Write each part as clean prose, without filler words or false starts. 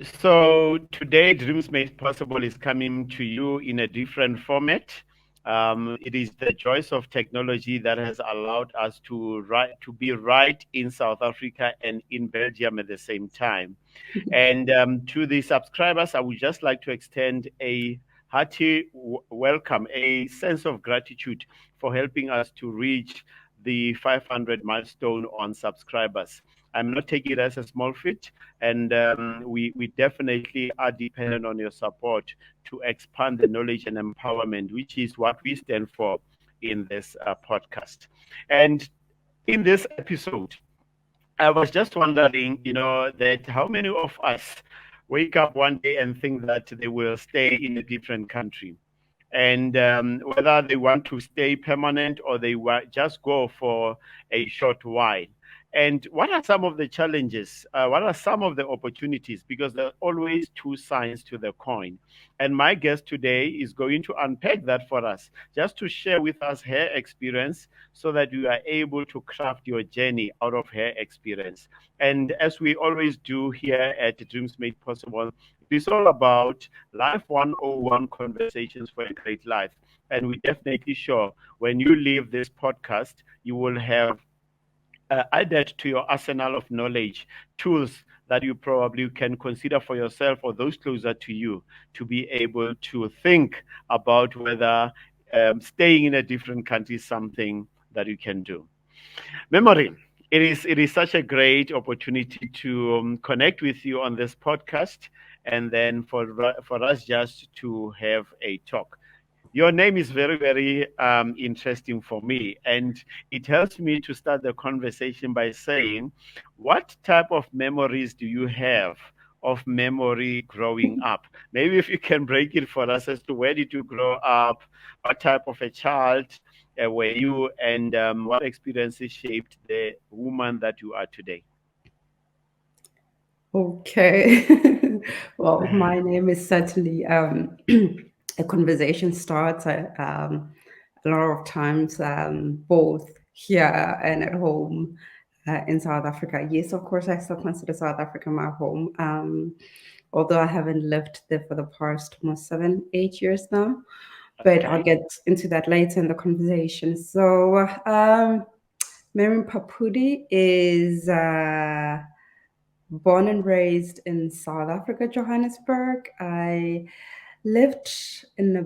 So today, Dreams Made Possible is coming to you in a different format. It is the joys of technology that has allowed us to be right in South Africa and in Belgium at the same time. And to the subscribers, I would just like to extend a hearty welcome, a sense of gratitude for helping us to reach the 500 milestone on subscribers. I'm not taking it as a small feat, and we definitely are dependent on your support to expand the knowledge and empowerment, which is what we stand for in this podcast. And in this episode, I was just wondering, that how many of us wake up one day and think that they will stay in a different country, and whether they want to stay permanent or they just go for a short while. And what are some of the challenges? What are some of the opportunities? Because there are always two sides to the coin. And my guest today is going to unpack that for us, just to share with us her experience so that you are able to craft your journey out of her experience. And as we always do here at Dreams Made Possible, it is all about Life 101 conversations for a great life. And we're definitely sure when you leave this podcast, you will have added to your arsenal of knowledge tools that you probably can consider for yourself or those closer to you to be able to think about whether staying in a different country is something that you can do. Memory. It is such a great opportunity to connect with you on this podcast, and then for us just to have a talk. Your name is very, very interesting for me, and it helps me to start the conversation by saying, what type of memories do you have of memory growing up? Maybe if you can break it for us as to where did you grow up, what type of a child were you, and what experiences shaped the woman that you are today? Okay. Well, my name is certainly a conversation starter. A lot of times, both here and at home in South Africa. Yes, of course, I still consider South Africa my home. Although I haven't lived there for the past almost 7, 8 years now. But I'll Okay. get into that later in the conversation. So, Memory Mphaphuli is born and raised in South Africa, Johannesburg. I lived in a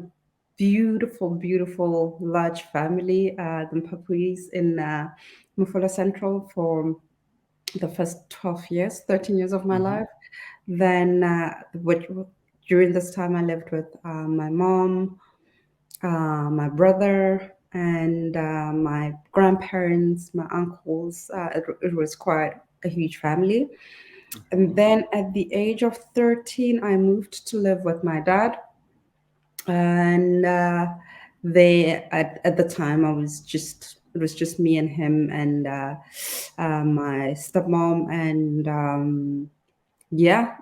beautiful, beautiful large family, the Mpaphulis in Mufula Central for the first 12 years, 13 years of my Hmm. life. Then, during this time, I lived with my mom, my brother, and my grandparents, my uncles. It was quite a huge family. And Hmm. then at the age of 13, I moved to live with my dad. And at the time, it was just me and him and my stepmom. And yeah,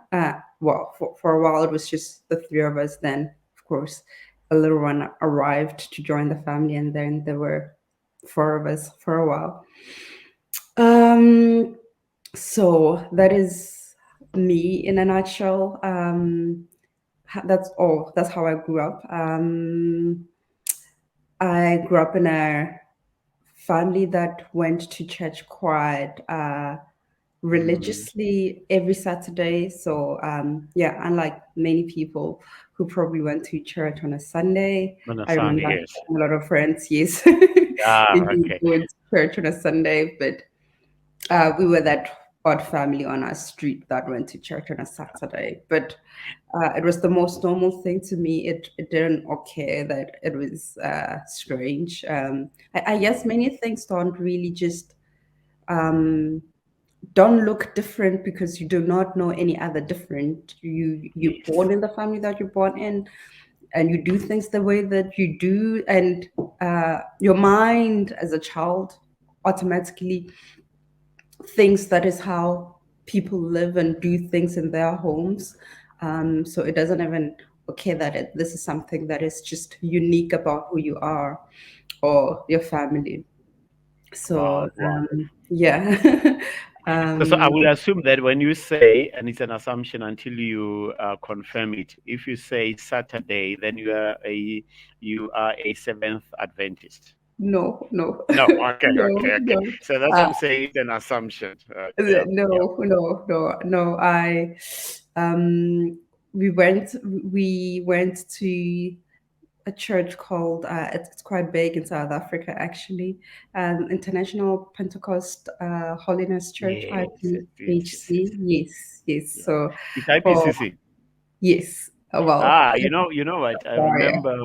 well, for a while, it was just the three of us. Then, of course, a little one arrived to join the family. And then there were four of us for a while. Um, so that is me in a nutshell. That's all. That's how I grew up. I grew up in a family that went to church quite Hmm. religiously every Saturday. So yeah, unlike many people who probably went to church on a Sunday, On a I remember Sunday, yes. a lot of friends, yes, Ah, indeed okay. going to church on a Sunday, but we were that odd family on our street that went to church on a Saturday. But it was the most normal thing to me. It didn't occur that it was strange. I guess many things don't really just um, don't look different because you do not know any other different. You're Yes. born in the family that you're born in, and you do things the way that you do, and your mind as a child automatically thinks that is how people live and do things in their homes. So it doesn't even okay that this is something that is just unique about who you are or your family. So Wow, wow. yeah. So I Um, will assume that when you say, and it's an assumption until you confirm it, if you say Saturday, then you are a Seventh Adventist. no, no, No, okay, no, okay, okay. no. So that's what Uh, I'm saying. It's an assumption. Yeah, yeah, no, no, no, no. Um, we went to a church called it's quite big in South Africa actually, International Pentecost Holiness Church yes, yes, yes, yes, yes. IPHC. Yes, yes. Yeah, So it's for IPCC. yes, well, Ah, you know what? I sorry. remember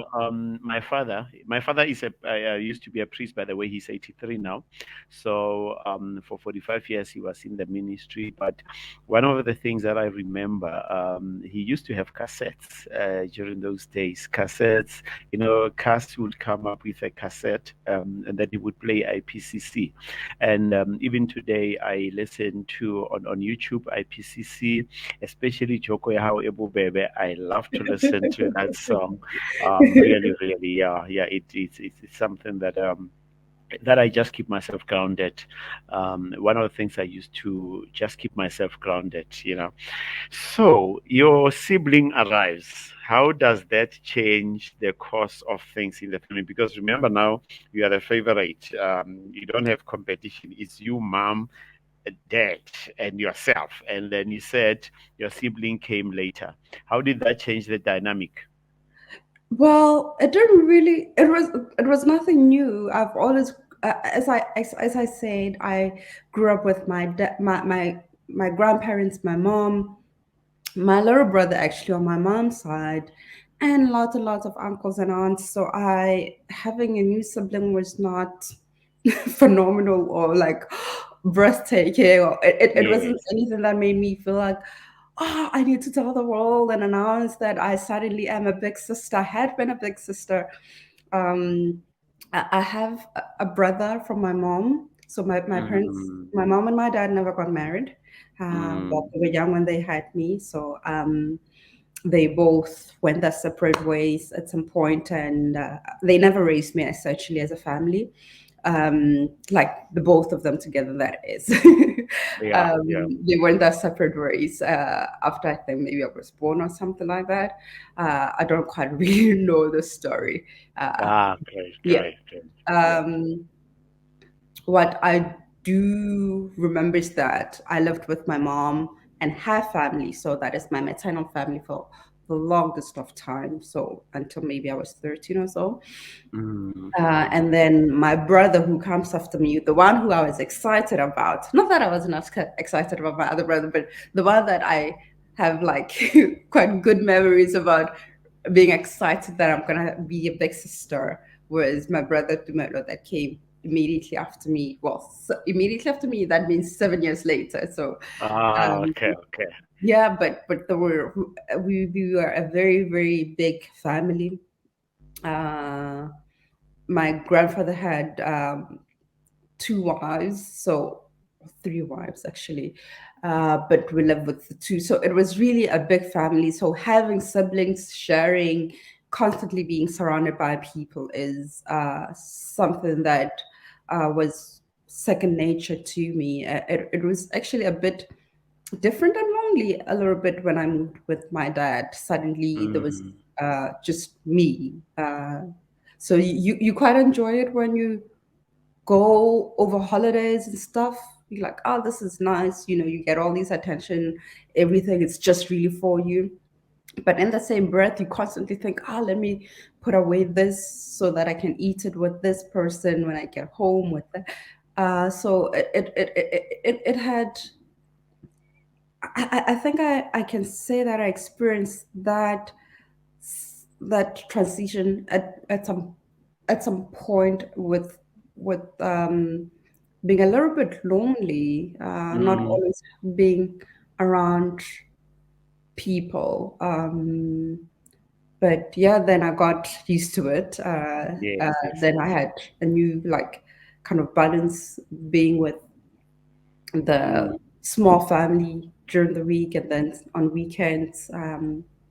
my father. My father is a used to be a priest, by the way. He's 83 now. So for 45 years he was in the ministry. But one of the things that I remember, he used to have cassettes during those days. Cassettes, Cass would come up with a cassette, and then he would play IPCC. And even today, I listen to on YouTube IPCC, especially Joko ya Hao Ebu Bebe. I love to listen to that song. Really, really, yeah, yeah. It's something that I just keep myself grounded. One of the things I used to just keep myself grounded. So your sibling arrives. How does that change the course of things in the family? Because remember now, you are the favorite. You don't have competition. It's you, mom, dad, and yourself. And then you said your sibling came later. How did that change the dynamic? Well, it didn't really. It was nothing new. I've always, as I said, I grew up with my grandparents, my mom, my little brother actually on my mom's side, and lots and lots of uncles and aunts. So I having a new sibling was not phenomenal or like breathtaking. Or it wasn't Yes. anything that made me feel like, oh, I need to tell the world and announce that I suddenly am a big sister. I had been a big sister. Um, I have a brother from my mom. So my parents, Mm, my mom and my dad never got married. But mm, they were young when they had me. So they both went their separate ways at some point, and they never raised me essentially as a family. Like the both of them together, that is. yeah, yeah. They went their separate ways after I think maybe I was born or something like that. I don't quite really know the story. Uh, Ah, okay, yeah. great, great. Yeah. Um, what I do remember is that I lived with my mom and her family, so that is my maternal family for the longest of time. So until maybe I was 13 or so. Mm, And then my brother who comes after me, the one who I was excited about, not that I was not excited about my other brother, but the one that I have like quite good memories about being excited that I'm gonna be a big sister was my brother Tumelo that came immediately after me. Well, immediately after me, that means 7 years later. So ah, um, okay, okay. yeah, but there were we were a very very big family. Uh, my grandfather had two wives, so three wives actually, but we lived with the two. So it was really a big family. So having siblings, sharing, constantly being surrounded by people is something that was second nature to me. It was actually a bit different and lonely a little bit when I moved with my dad. Suddenly there was Mm, just me. So you quite enjoy it when you go over holidays and stuff. You're like, oh, this is nice. You get all these attention, everything is just really for you. But in the same breath, you constantly think, oh, let me put away this so that I can eat it with this person when I get home with that. So it had. I think I can say that I experienced that transition at some point with being a little bit lonely, not mm, always being around people. But yeah, then I got used to it. yes, yes, Then I yes. had a new like kind of balance being with the Mm, small family during the week, and then on weekends,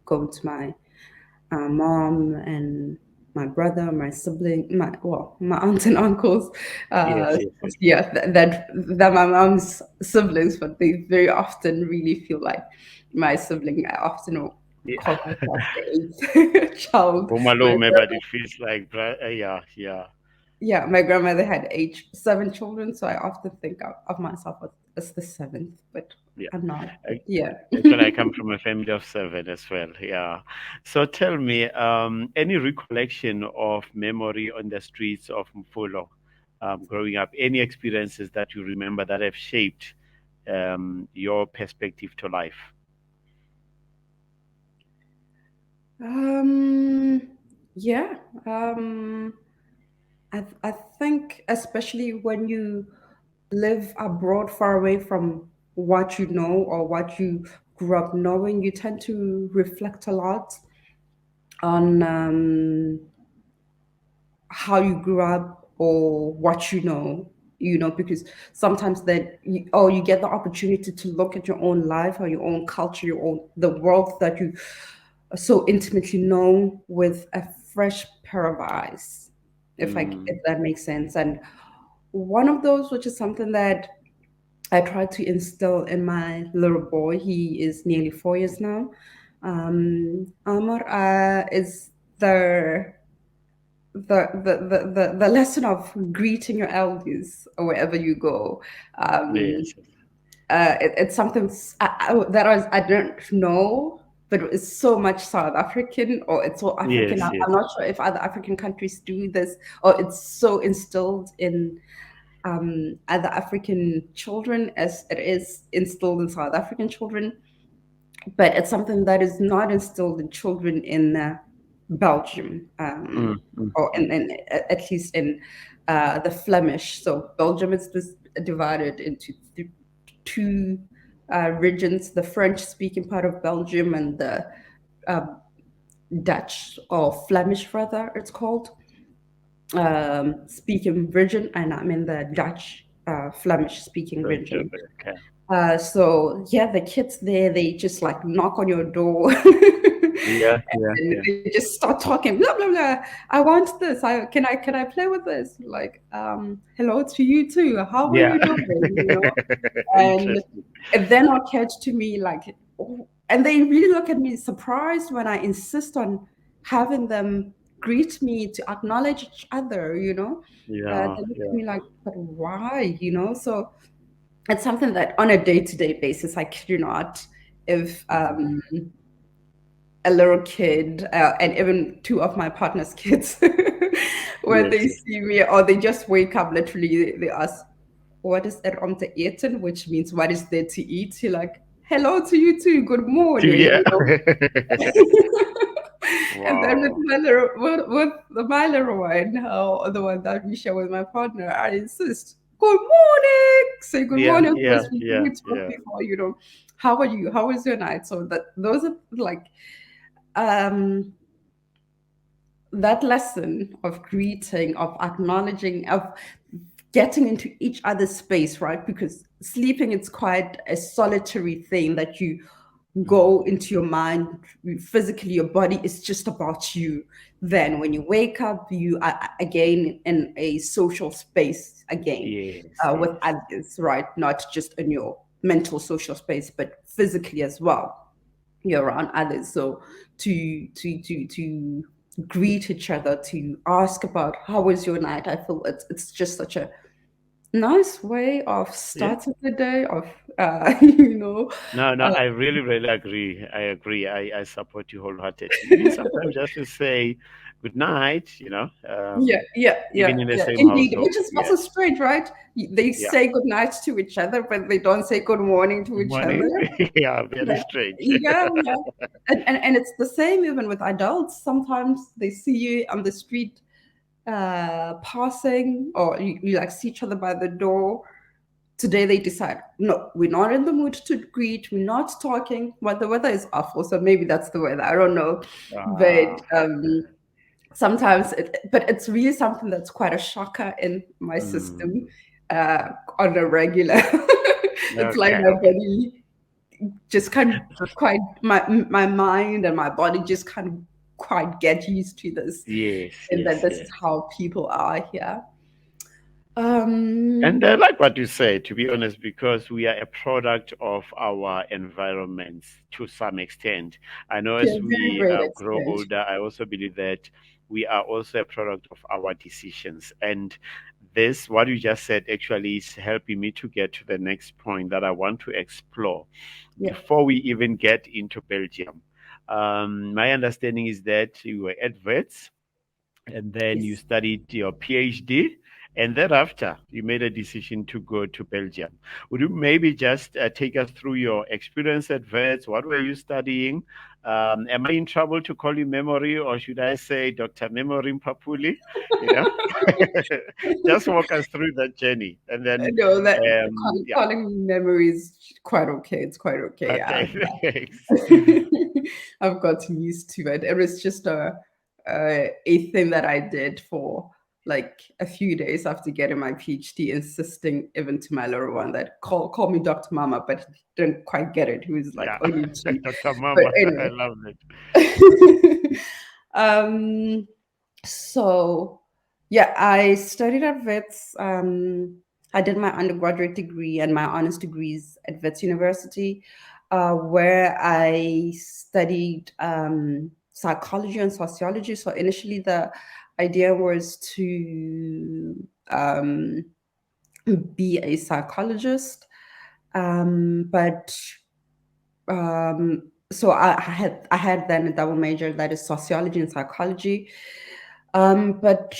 going to my mom and my brother, my sibling, my aunts and uncles. Yes, yes, yes. Yeah, that my mom's siblings, but they very often really feel like my sibling. I often Yeah. call myself the eighth child. Home My alone, but it feels like, yeah, yeah, Yeah, my grandmother had seven children, so I often think of myself as the seventh, but yeah. I'm not. But Ac- yeah. Actually, I come from a family of seven as well. Yeah. So tell me, any recollection of memory on the streets of Mfulo, growing up? Any experiences that you remember that have shaped your perspective to life? Um, yeah. Um, I think especially when you live abroad far away from what you know or what you grew up knowing, you tend to reflect a lot on how you grew up or what because sometimes you get the opportunity to look at your own life or your own culture, the world that you so intimately know with a fresh pair of eyes, if Mm, that makes sense. And one of those, which is something that I try to instill in my little boy, he is nearly 4 years now. Amar is the the lesson of greeting your elders wherever you go. Um, yes. it's something I don't know, but it's so much South African, or it's so African. Yes, yes. I'm not sure if other African countries do this, or it's so instilled in other African children as it is instilled in South African children. But it's something that is not instilled in children in Belgium, Mm, mm, or mm. at least in the Flemish. So Belgium is divided into two regions: the French-speaking part of Belgium and the uh, Dutch, or Flemish, rather, it's called, speaking region, and I'm in the Dutch Flemish-speaking region. Okay. So yeah, the kids there, they just like knock on your door Yeah, yeah, and yeah. they just start talking, blah blah blah. I want this. Can I play with this? Like, hello to you too. How are Yeah. you doing? And Interesting. it then occurred to me like, oh, and they really look at me surprised when I insist on having them greet me to acknowledge each other. Yeah, They look at yeah. me like, but why? So it's something that on a day-to-day basis, I kid you not, if Mm. a little kid, and even two of my partner's kids, when Yes, they yes. see me or they just wake up, literally, they ask, what is er om te eten, which means what is there to eat. You're like, hello to you too, good morning. Yeah. And then Wow. with my little one, the one that we share with my partner, I insist, good morning. Say good Yeah, morning yeah, first before yeah, we talk, yeah. before. How are you? How was your night? So that those are like um that lesson of greeting, of acknowledging, of getting into each other's space, right? Because sleeping, it's quite a solitary thing that you go Mm. into your mind. Physically, your body is just about you. Then when you wake up, you are again in a social space again, Yes, with yes. others, right? Not just in your mental social space, but physically as well, you're around others. So to greet each other, to ask about how was your night, I feel it's just such a nice way of Yeah. starting the day, of you know No, no, uh, I really, really agree. I agree. I support you wholeheartedly. Even sometimes just to say good night, yeah, yeah, even yeah, in the yeah, same indeed, household. which is Yeah. also strange, right? They Yeah. say good night to each other, but they don't say good morning to Good each other. morning. Yeah, very Yeah, strange. yeah, yeah. And it's the same even with adults. Sometimes they see you on the street, passing, or you like see each other by the door. Today they decide, no, we're not in the mood to greet, we're not talking. But the weather is awful, so maybe that's the weather, I don't know. But Ah, sometimes but it's really something that's quite a shocker in my system, mm, uh, on a regular. It's like okay, my okay. body just kind of, quite my mind and my body just kind of quite get used to this, Yes, and that yes, this is yes. how people are here. And I like what you say, to be honest, because we are a product of our environments to some extent. I know To a as very we great grow extent. older, I also believe that we are also a product of our decisions. And this, what you just said, actually is helping me to get to the next point that I want to explore Yeah. before we even get into Belgium. My understanding is that you were at Wits and then you Yes. studied your PhD, and thereafter you made a decision to go to Belgium. Would you maybe just take us through your experience at Wits? What were you studying? Am I in trouble to call you Memory, or should I say Dr. Memory Mphaphuli? You know, just walk us through that journey, and then, No, that yeah, calling me memory is quite okay. It's quite okay. okay, thanks. I've gotten used to it. It was just a thing that I did for like a few days after getting my PhD, insisting even to my little one that call me Dr. Mama, but he didn't quite get it. He was like Yeah, only two. Dr. But Mama, I anyway. love it. um so yeah, I studied at Wits. I did my undergraduate degree and my honors degrees at Wits University, where I studied psychology and sociology. So initially, the idea was to be a psychologist, but so I had then a double major, that is sociology and psychology. But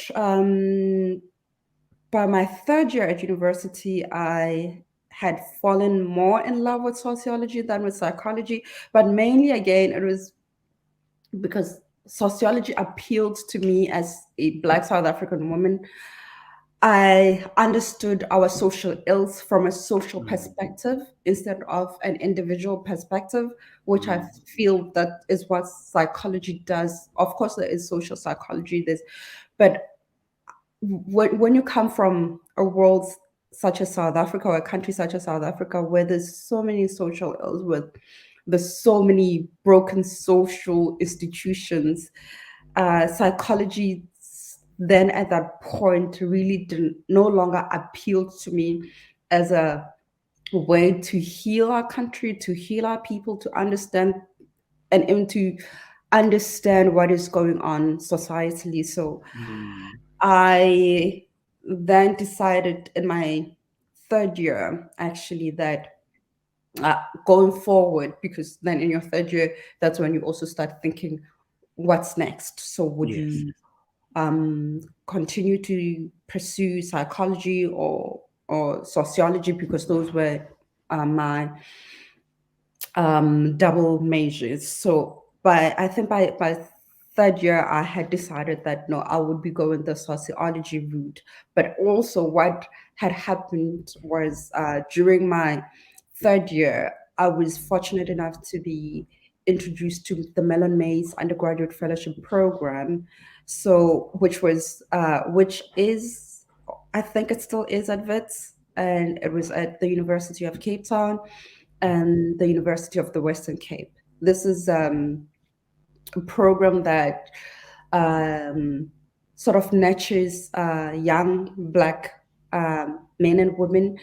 by my third year at university, I had fallen more in love with sociology than with psychology. But mainly, again, it was because sociology appealed to me as a Black South African woman. I understood our social ills from a social Mm, perspective instead of an individual perspective, which I mm, feel that is what psychology does. Of course, there is social psychology, but when you come from a world such as South Africa, or a country such as South Africa, where there's so many social ills, with there's so many broken social institutions, psychology then at that point really didn't no longer appeal to me as a way to heal our country, to heal our people, to understand and even to understand what is going on societally. So mm. I then decided in my third year, actually, that going forward, because then in your third year, that's when you also start thinking, what's next? So would Yes. you continue to pursue psychology or sociology, because those were my double majors. So I think by third year, I had decided that no, I would be going the sociology route. But also, what had happened was during my third year, I was fortunate enough to be introduced to the Mellon Mays undergraduate fellowship program. So, which is, I think it still is at Wits, and it was at the University of Cape Town and the University of the Western Cape. This is a program that um, sort of nurtures young Black men and women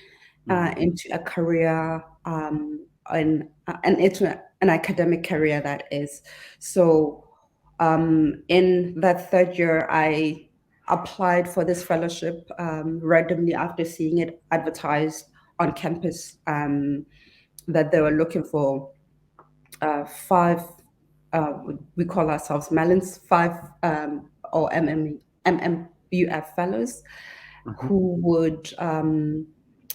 Mm, into a career, and into an academic career, that is. So in that third year, I applied for this fellowship randomly after seeing it advertised on campus, that they were looking for five, we call ourselves Mellons, five or MMUF fellows mhm. who would,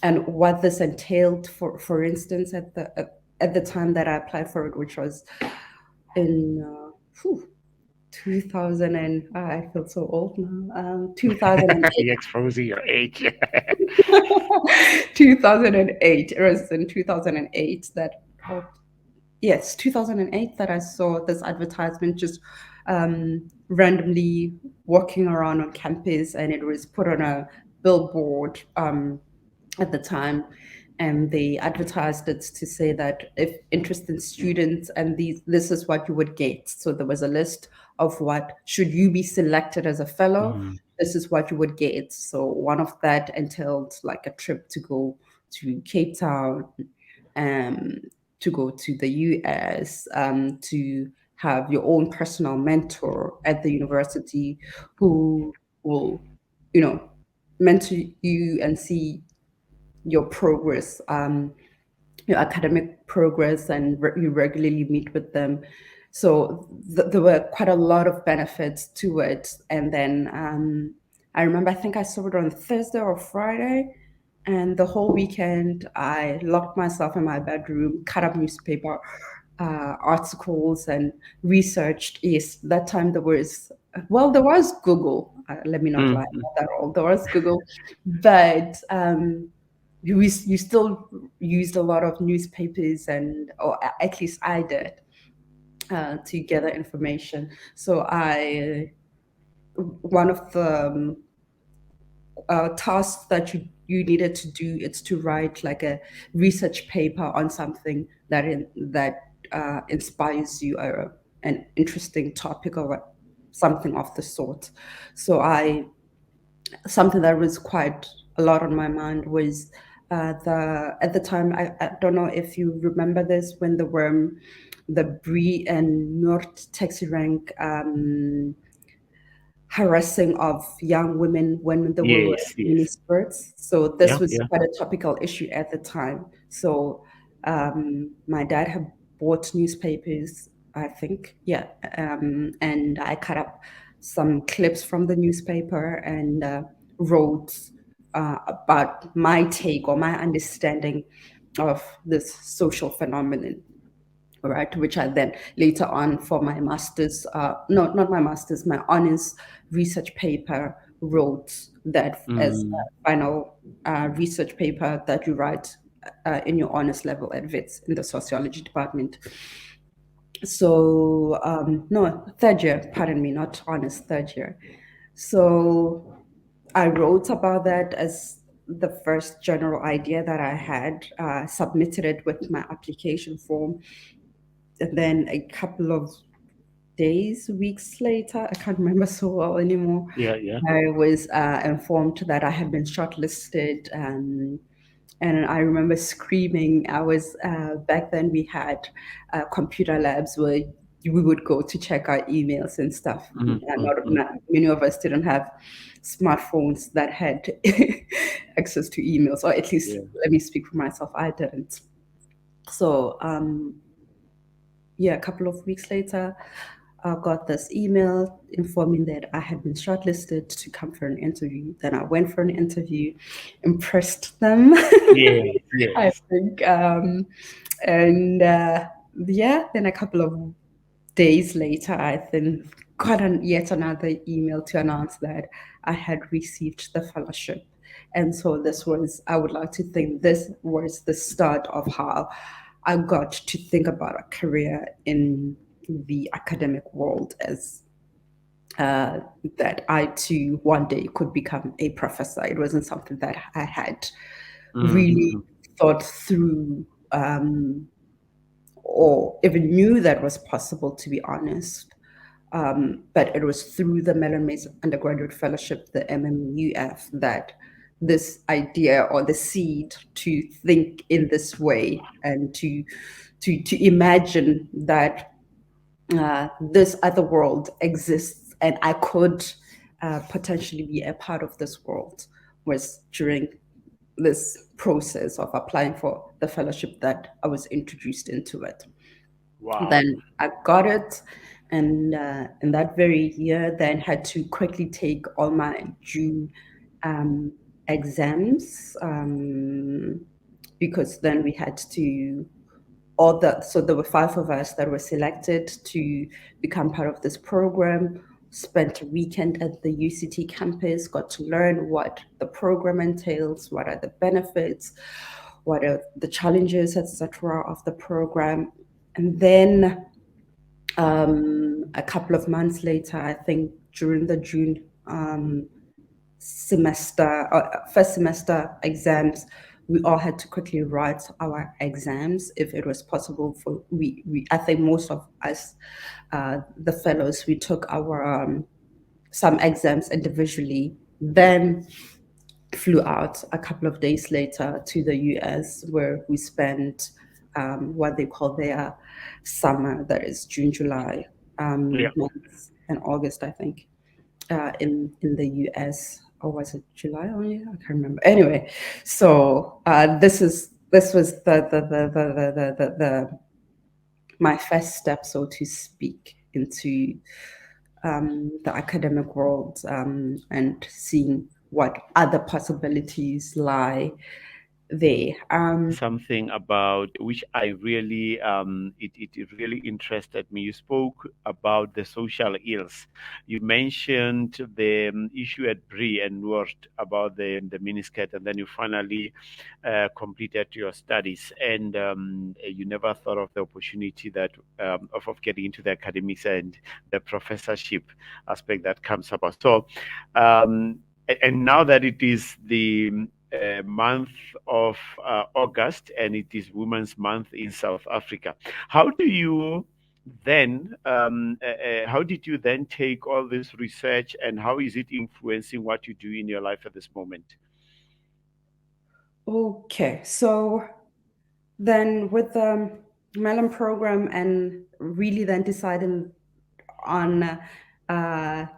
and what this entailed, for instance, at the time that I applied for it, which was in 2000, and I feel so old now, 2008. You're exposing your age. 2008. It was in 2008 that, oh, yes, 2008, that I saw this advertisement just randomly walking around on campus, and it was put on a billboard at the time, and they advertised it to say that if interested students, and this is what you would get. So there was a list of what should you be selected as a fellow, Mm. this is what you would get. So one of that entailed like a trip to go to Cape Town, um, to go to the US, to have your own personal mentor at the university who will, you know, mentor you and see your progress, your academic progress, and you regularly meet with them. So there were quite a lot of benefits to it. And then I remember, I think I saw it on Thursday or Friday, and the whole weekend I locked myself in my bedroom, cut up newspaper articles, and researched. Yes, that time there was, well, there was Google. Let me not lie, Mm. not at all. There was Google, but you still used a lot of newspapers, and or at least I did, to gather information. So I one of the tasks that you needed to do is to write like a research paper on something that inspires you, or an interesting topic, or something of the sort. So I something that was quite a lot on my mind was the at the time, I don't know if you remember this, when there were the Bree and Noord taxi rank harassing of young women when they were wearing Yes, mini yes. skirts. So this Yeah, was yeah. quite a topical issue at the time. So my dad had bought newspapers, I think, yeah, and I cut up some clips from the newspaper and wrote about my take or my understanding of this social phenomenon, right? Which I then later on for my master's, no, not my master's, my honors research paper, wrote that as Mm. a final research paper that you write in your honors level at Wits in the sociology department. So, no, third year, pardon me, not honors, third year. So I wrote about that as the first general idea that I had, submitted it with my application form. And then a couple of days, weeks later, I can't remember so well anymore, Yeah, yeah. I was informed that I had been shortlisted. And I remember screaming. I was, back then we had computer labs where we would go to check our emails and stuff. Mm, mm, mm. Not many of us didn't have smartphones that had access to emails, or at least Yeah. let me speak for myself, I didn't. So yeah, a couple of weeks later, I got this email informing that I had been shortlisted to come for an interview. Then I went for an interview, impressed them, Yes, I yes. think. And yeah, then a couple of days later, I then got yet another email to announce that I had received the fellowship. And so this was, I would like to think, this was the start of how I got to think about a career in the academic world, as uh, that I too one day could become a professor. It wasn't something that I had Mm, really mm. thought through, or even knew that was possible, to be honest. But it was through the Memory undergraduate fellowship, the MMUF, that this idea, or the seed to think in this way, and to imagine that this other world exists, and I could potentially be a part of this world, was during this process of applying for the fellowship that I was introduced into it. Wow. Then I got it, and in that very year, then had to quickly take all my June um, exams, because then we had to so there were five of us that were selected to become part of this program. Spent a weekend at the UCT campus, got to learn what the program entails, what are the benefits, what are the challenges, etc., of the program. And then a couple of months later, I think during the June semester, first semester exams, we all had to quickly write our exams if it was possible. For we I think most of us, the fellows, we took our some exams individually, then flew out a couple of days later to the US, where we spent what they call their summer, that is June, July Yeah. months, and August, I think, in the US. Or was it July only? I can't remember. Anyway, so this was the my first step, so to speak, into the academic world, and seeing what other possibilities lie there. Something about which I really it really interested me. You spoke about the social ills. You mentioned the issue at Bree and worked about the miniskirt, and then you finally completed your studies, and you never thought of the opportunity that of getting into the academics and the professorship aspect that comes about. So, and now that it is the month of August, and it is Women's Month in South Africa. How do you then, how did you then take all this research, and how is it influencing what you do in your life at this moment? Okay, so then with the Melon program, and really then deciding on the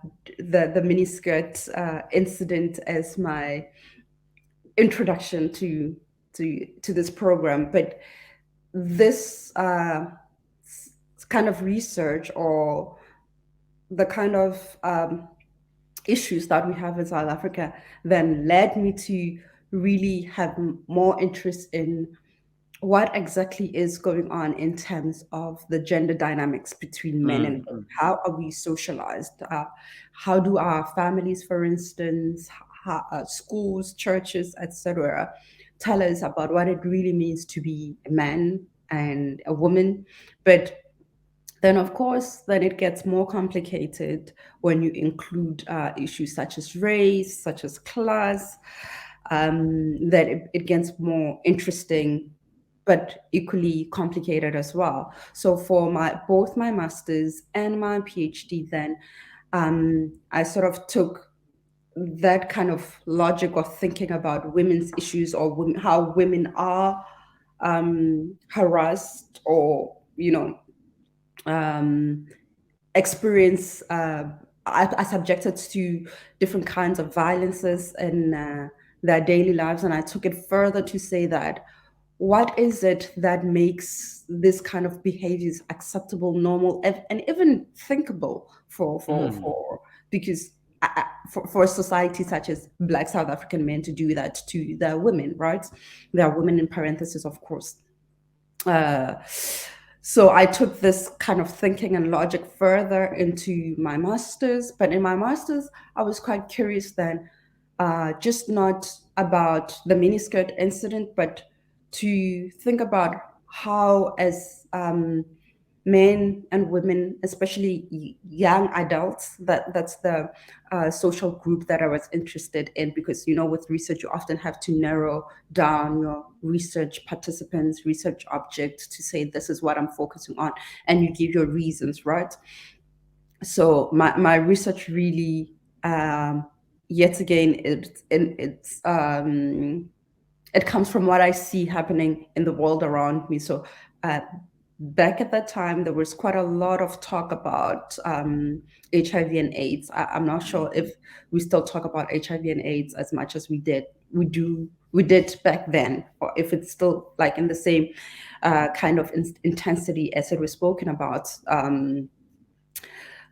miniskirt incident as my introduction to this program. But this kind of research, or the kind of issues that we have in South Africa, then led me to really have more interest in what exactly is going on in terms of the gender dynamics between men and women. Mm, How are we socialized? How do our families, for instance, schools, churches, etc., tell us about what it really means to be a man and a woman? But then, of course, then it gets more complicated when you include issues such as race, such as class. That it gets more interesting, but equally complicated as well. So for my both my masters and my PhD, then I sort of took that kind of logic of thinking about women's issues, or women, how women are harassed, or um, experience are subjected to different kinds of violences in their daily lives. And I took it further to say that what is it that makes this kind of behaviors acceptable, normal, and even thinkable mm, because for a society such as Black South African men to do that to their women, right? There are women in parentheses, of course. Uh, so I took this kind of thinking and logic further into my master's. But in my master's, I was quite curious then, just not about the miniskirt incident, but to think about how, as men and women, especially young adults, that's the social group that I was interested in, because with research you often have to narrow down your research participants, research objects, to say this is what I'm focusing on, and you give your reasons, right? So my research really, yet again, it comes from what I see happening in the world around me. So back at that time, there was quite a lot of talk about HIV and AIDS. I'm not sure if we still talk about HIV and AIDS as much as we did back then, or if it's still like in the same kind of intensity as it was spoken about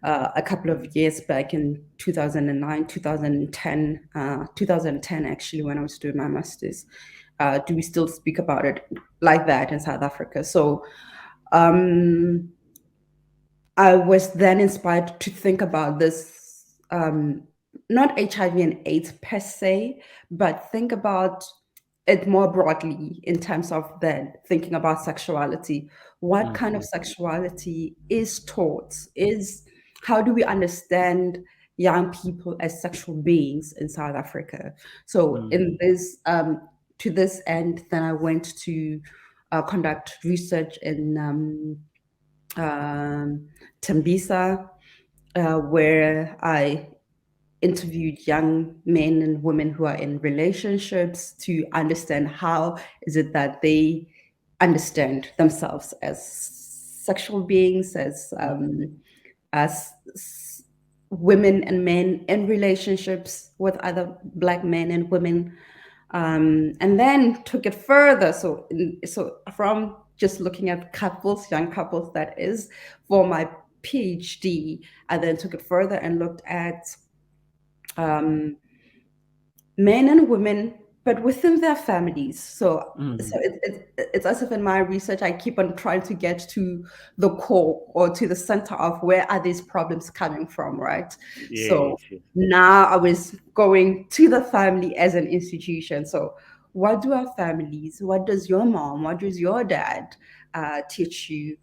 a couple of years back in 2009, 2010, 2010 actually, when I was doing my master's. Do we still speak about it like that in South Africa? So um, I was then inspired to think about this, not HIV and AIDS per se, but think about it more broadly in terms of then thinking about sexuality. What kind of mm, sexuality is taught? Is How do we understand young people as sexual beings in South Africa? So mm, in this to this end, then I went to conduct research in Tembisa, where I interviewed young men and women who are in relationships to understand how is it that they understand themselves as sexual beings, as women and men in relationships with other Black men and women, and then took it further. So from just looking at couples, young couples, that is, for my PhD, I then took it further and looked at um, men and women, but within their families. It's as if in my research, I keep on trying to get to the core or to the center of where are these problems coming from, right? Yes, So yes. now I was going to the family as an institution. So what do our families, what does your mom, what does your dad teach you?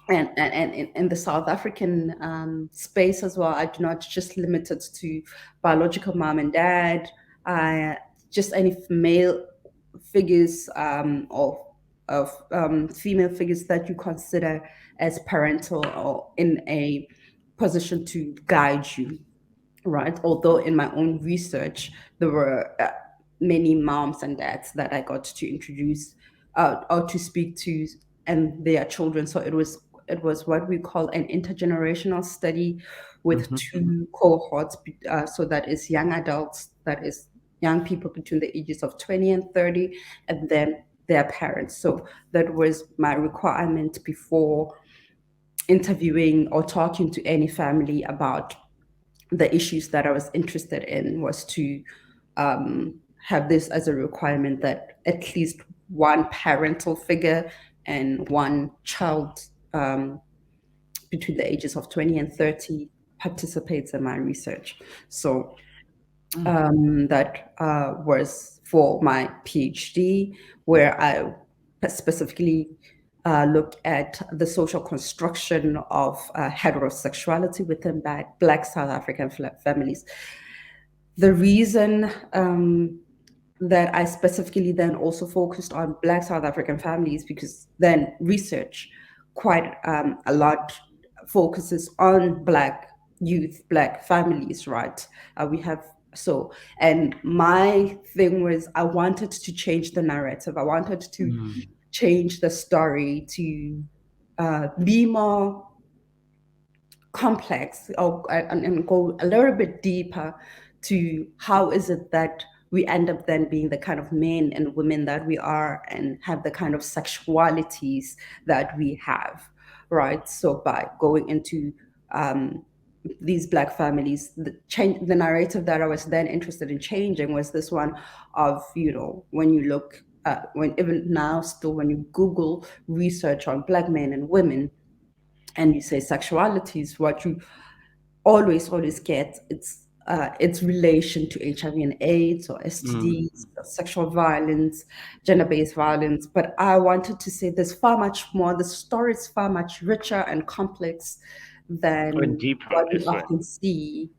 And in the South African space as well, I do not just limit it to biological mom and dad, uh, just any male figures of female figures that you consider as parental or in a position to guide you, right? Although in my own research, there were many moms and dads that I got to introduce or to speak to and their children. So it was what we call an intergenerational study with Mhm, mhm. two cohorts. So that is young adults, that is young people between the ages of 20 and 30, and then their parents. So that was my requirement before interviewing or talking to any family about the issues that I was interested in, was to have this as a requirement that at least one parental figure and one child between the ages of 20 and 30 participates in my research. So Mm, that was for my PhD, where I specifically looked at the social construction of heterosexuality within Black South African families. The reason that I specifically then also focused on Black South African families, because then research quite a lot focuses on Black youth, Black families, right? We have so, and my thing was I wanted to change the narrative. I wanted to mm, change the story to be more complex, and go a little bit deeper to how is it that we end up then being the kind of men and women that we are and have the kind of sexualities that we have, right? So by going into these Black families, the narrative that I was then interested in changing was this one of, when you look when even now still when you Google research on Black men and women, and you say sexuality, is what you always get its relation to HIV and AIDS or mm. STDs, or sexual violence, gender-based violence. But I wanted to say there's far much more. The story is far much richer and complex And than deeper what we as well. often see.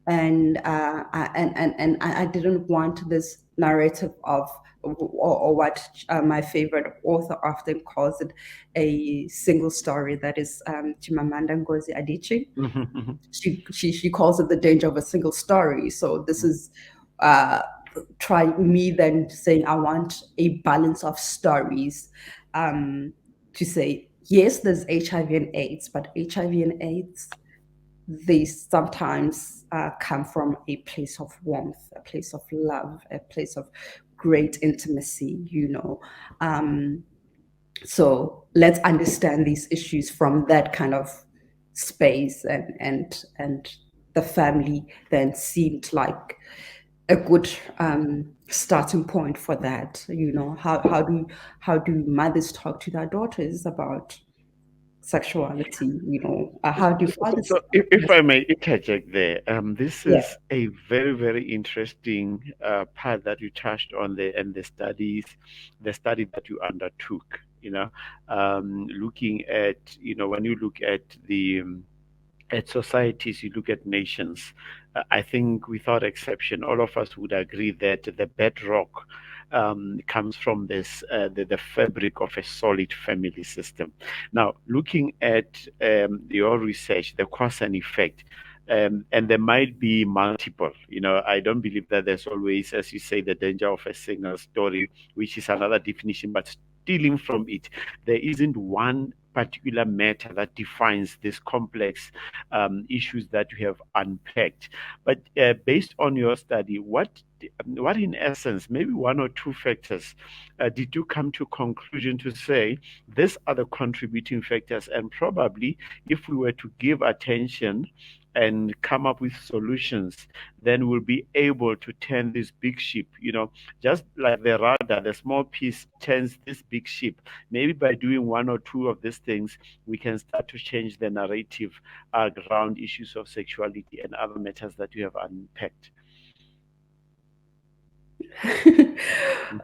And I didn't want this narrative of, or what my favorite author often calls it, a single story, that is Chimamanda Ngozi Adichie. Mhm, mhm. She calls it the danger of a single story. So this is uh try me then saying I want a balance of stories, to say yes, there's HIV and AIDS, but HIV and AIDS, they sometimes come from a place of warmth, a place of love, a place of great intimacy, um, so let's understand these issues from that kind of space, and the family then seemed like a good starting point for that. How do mothers talk to their daughters about sexuality? How do fathers So talk to if their— I may interject there, this Yeah. is a very, very interesting part that you touched on there, and the study that you undertook, looking at, when you look at societies, you look at nations, I think without exception, all of us would agree that the bedrock comes from the fabric of a solid family system. Now, looking at your research, the cause and effect, and there might be multiple. I don't believe that there's always, as you say, the danger of a single story, which is another definition, but stealing from it, there isn't one particular matter that defines these complex issues that you have unpacked. But based on your study, what in essence, maybe one or two factors, did you come to conclusion to say these are the contributing factors, and probably if we were to give attention and come up with solutions, then we'll be able to turn this big ship, just like the rudder, the small piece turns this big ship. Maybe by doing one or two of these things, we can start to change the narrative around issues of sexuality and other matters that you have unpacked.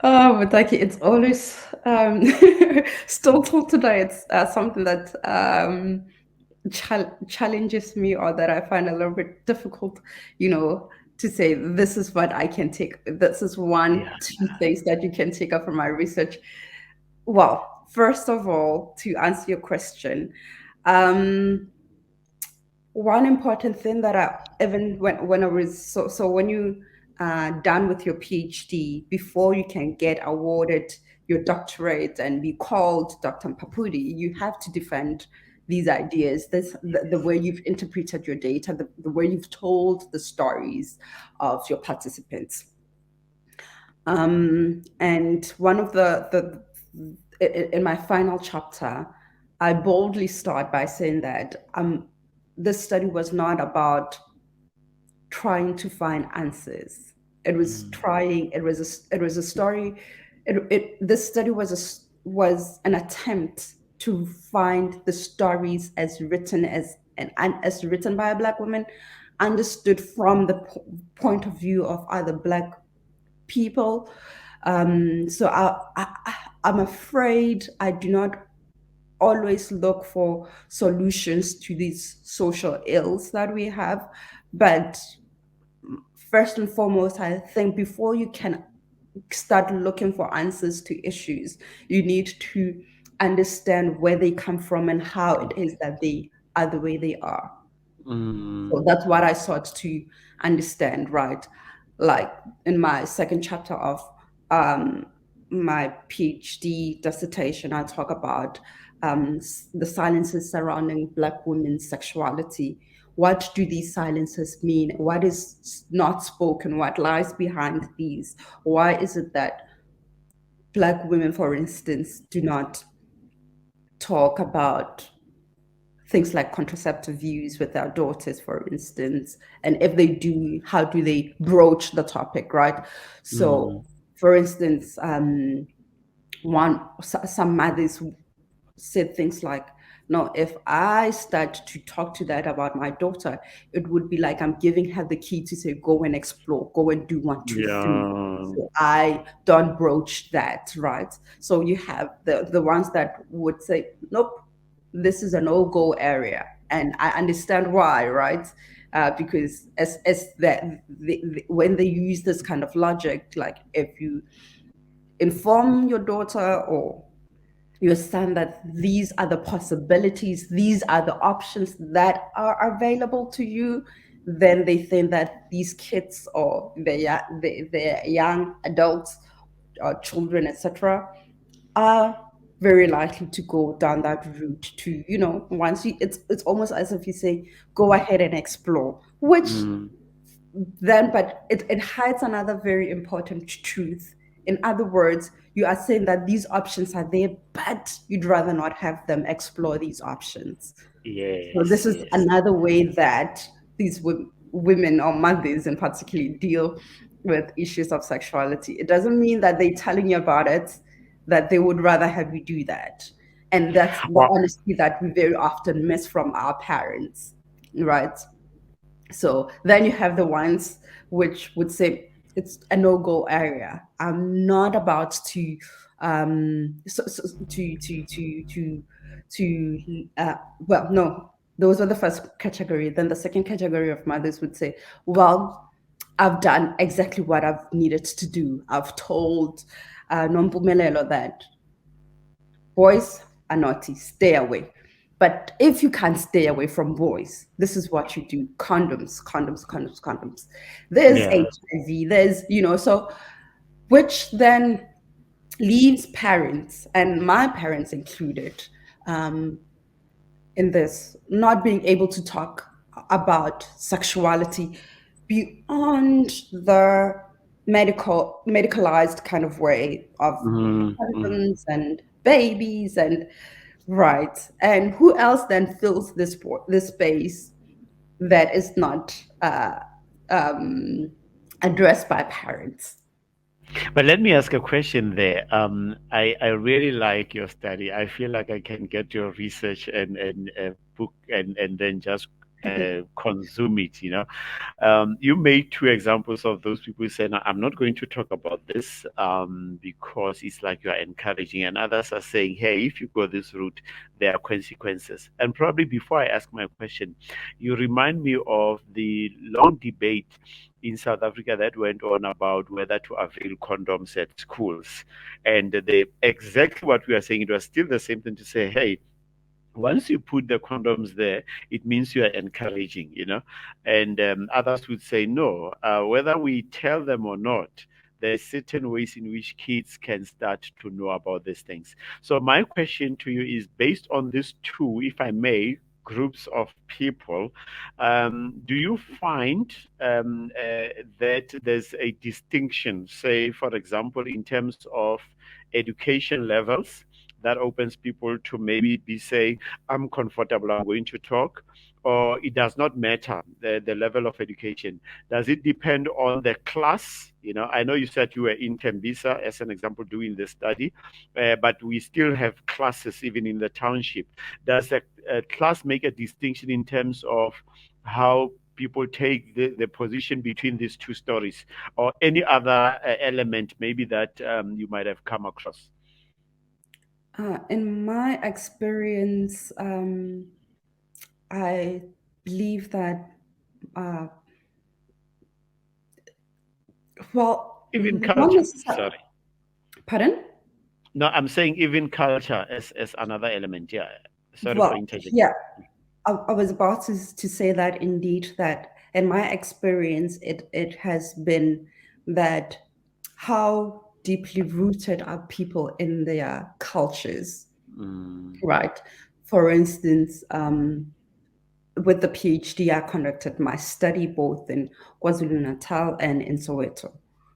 Oh, but like it's always still till today. It's something that challenges me, or that I find a little bit difficult, you know, to say this is what I can take. This is one, Yeah. two things that you can take up from my research. Well, first of all, to answer your question, um, one important thing that I, even when I was, so when you done with your PhD, before you can get awarded your doctorate and be called Dr. Mphaphuli, you have to defend these ideas, the way you've interpreted your data, the way you've told the stories of your participants. And one of in my final chapter, I boldly start by saying that this study was not about trying to find answers. It was Mm, trying. It was a story. This study was an attempt to find the stories as written as written by a Black woman, understood from the point of view of other Black people. So I'm afraid I do not always look for solutions to these social ills that we have. But first and foremost, I think before you can start looking for answers to issues, you need to understand where they come from and how it is that they are the way they are. So mm, that's what I sought to understand, right? Like in my second chapter of um, my PhD dissertation, I talk about the silences surrounding Black women's sexuality. What do these silences mean? What is not spoken? What lies behind these? Why is it that Black women, for instance, do not talk about things like contraceptive use with their daughters, for instance? And if they do, how do they broach the topic, right? mm, So, for instance, some mothers said things like, no, if I start to talk to that about my daughter, it would be like I'm giving her the key to say, go and explore, go and do one, two, three. yeah. So I don't broach that, right? So you have the ones that would say, nope, this is a no-go area. And I understand why, right? Because when they use this kind of logic, like if you inform your daughter or you understand that these are the possibilities, these are the options that are available to you, then they think that these kids or the young adults or children, etc., are very likely to go down that route to, once you, it's almost as if you say, go ahead and explore, which Mm, then, but it hides another very important truth. In other words, you are saying that these options are there, but you'd rather not have them explore these options. So yes, this is yes. another way that these women or mothers in particular deal with issues of sexuality. It doesn't mean that they're telling you about it, that they would rather have you do that. And that's the Well, honesty that we very often miss from our parents, right? So then you have the ones which would say it's a no-go area. I'm not about to well, no, those were the first category. Then the second category of mothers would say, well, I've done exactly what I've needed to do. I've told Nompumelelo that boys are naughty, stay away. But if you can't stay away from boys, this is what you do: condoms, condoms, condoms, condoms. There's Yeah. HIV, there's, so, which then leaves parents, and my parents included, um, in this, not being able to talk about sexuality beyond the medicalized kind of way of Mm-hmm. condoms and babies and right. And who else then fills this space that is not um, addressed by parents? But let me ask a question there. I really like your study. I feel like I can get your research and book and then just consume it. You made two examples of those people who said, "No, I'm not going to talk about this because it's like you are encouraging," and others are saying, "Hey, if you go this route, there are consequences." And probably before I ask my question, you remind me of the long debate in South Africa that went on about whether to avail condoms at schools. And exactly what we are saying, it was still the same thing to say, hey, once you put the condoms there, it means you are encouraging, And others would say, no, whether we tell them or not, there's certain ways in which kids can start to know about these things. So my question to you is based on these two, if I may, groups of people, do you find that there's a distinction, say, for example, in terms of education levels that opens people to maybe be saying, I'm comfortable, I'm going to talk, or it does not matter the level of education? Does it depend on the class? I know you said you were in Tembisa, as an example, doing the study, but we still have classes even in the township. Does a class make a distinction in terms of how people take the position between these two stories, or any other element maybe that you might have come across? In my experience, I believe that, uh, well, Even not culture, necessarily. sorry. Pardon? No, I'm saying even culture as another element. Yeah. Sorry for Well, interjecting. yeah, I was about to say that indeed, that in my experience, it has been that how deeply rooted are people in their cultures, Mm, right? For instance, with the PhD, I conducted my study both in KwaZulu Natal and in Soweto.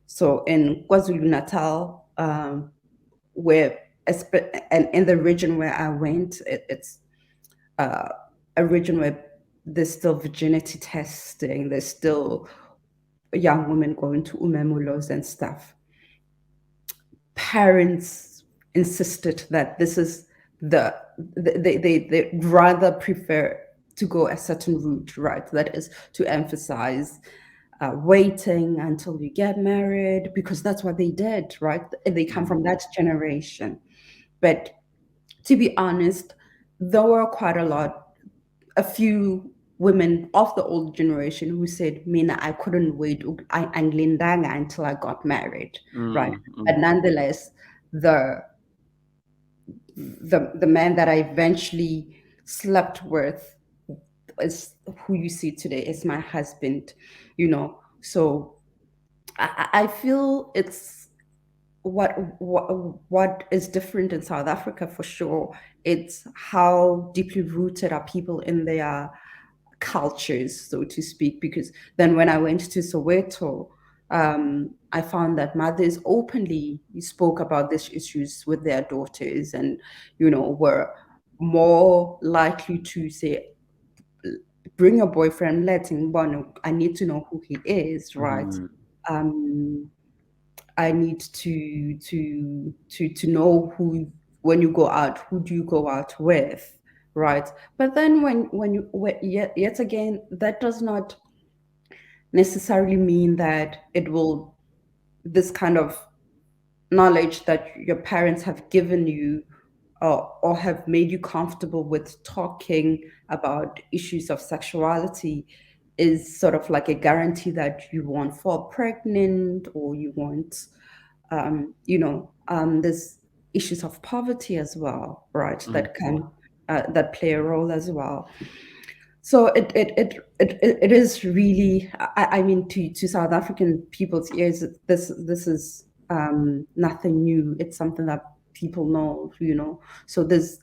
So in KwaZulu Natal, where and in the region where I went, it's uh, a region where there's still virginity testing, there's still young women going to umemulos and stuff. Parents insisted that this is they rather prefer to go a certain route, right? That is to emphasize waiting until you get married, because that's what they did, right? They come from mm, that generation. But to be honest, there were quite a few women of the old generation who said, Mina, I couldn't wait. I anglindanga until I got married, right? mm, But mm, nonetheless, the the man that I eventually slept with is who you see today is my husband, So I feel it's what is different in South Africa for sure. It's how deeply rooted are people in their cultures, so to speak. Because then when I went to Soweto, I found that mothers openly spoke about these issues with their daughters, and were more likely to say, "Bring your boyfriend, let him. Well, I need to know who he is, right? mm, Um, I need to know who, when you go out, who do you go out with, right? But then yet again, that does not necessarily mean that it will, this kind of knowledge that your parents have given you, or have made you comfortable with talking about issues of sexuality, is sort of like a guarantee that you won't fall pregnant, or you won't, there's issues of poverty as well, right? That Mm-hmm. can that play a role as well. So it is really, I mean, to South African people's ears, this is nothing new. It's something that people know, So there's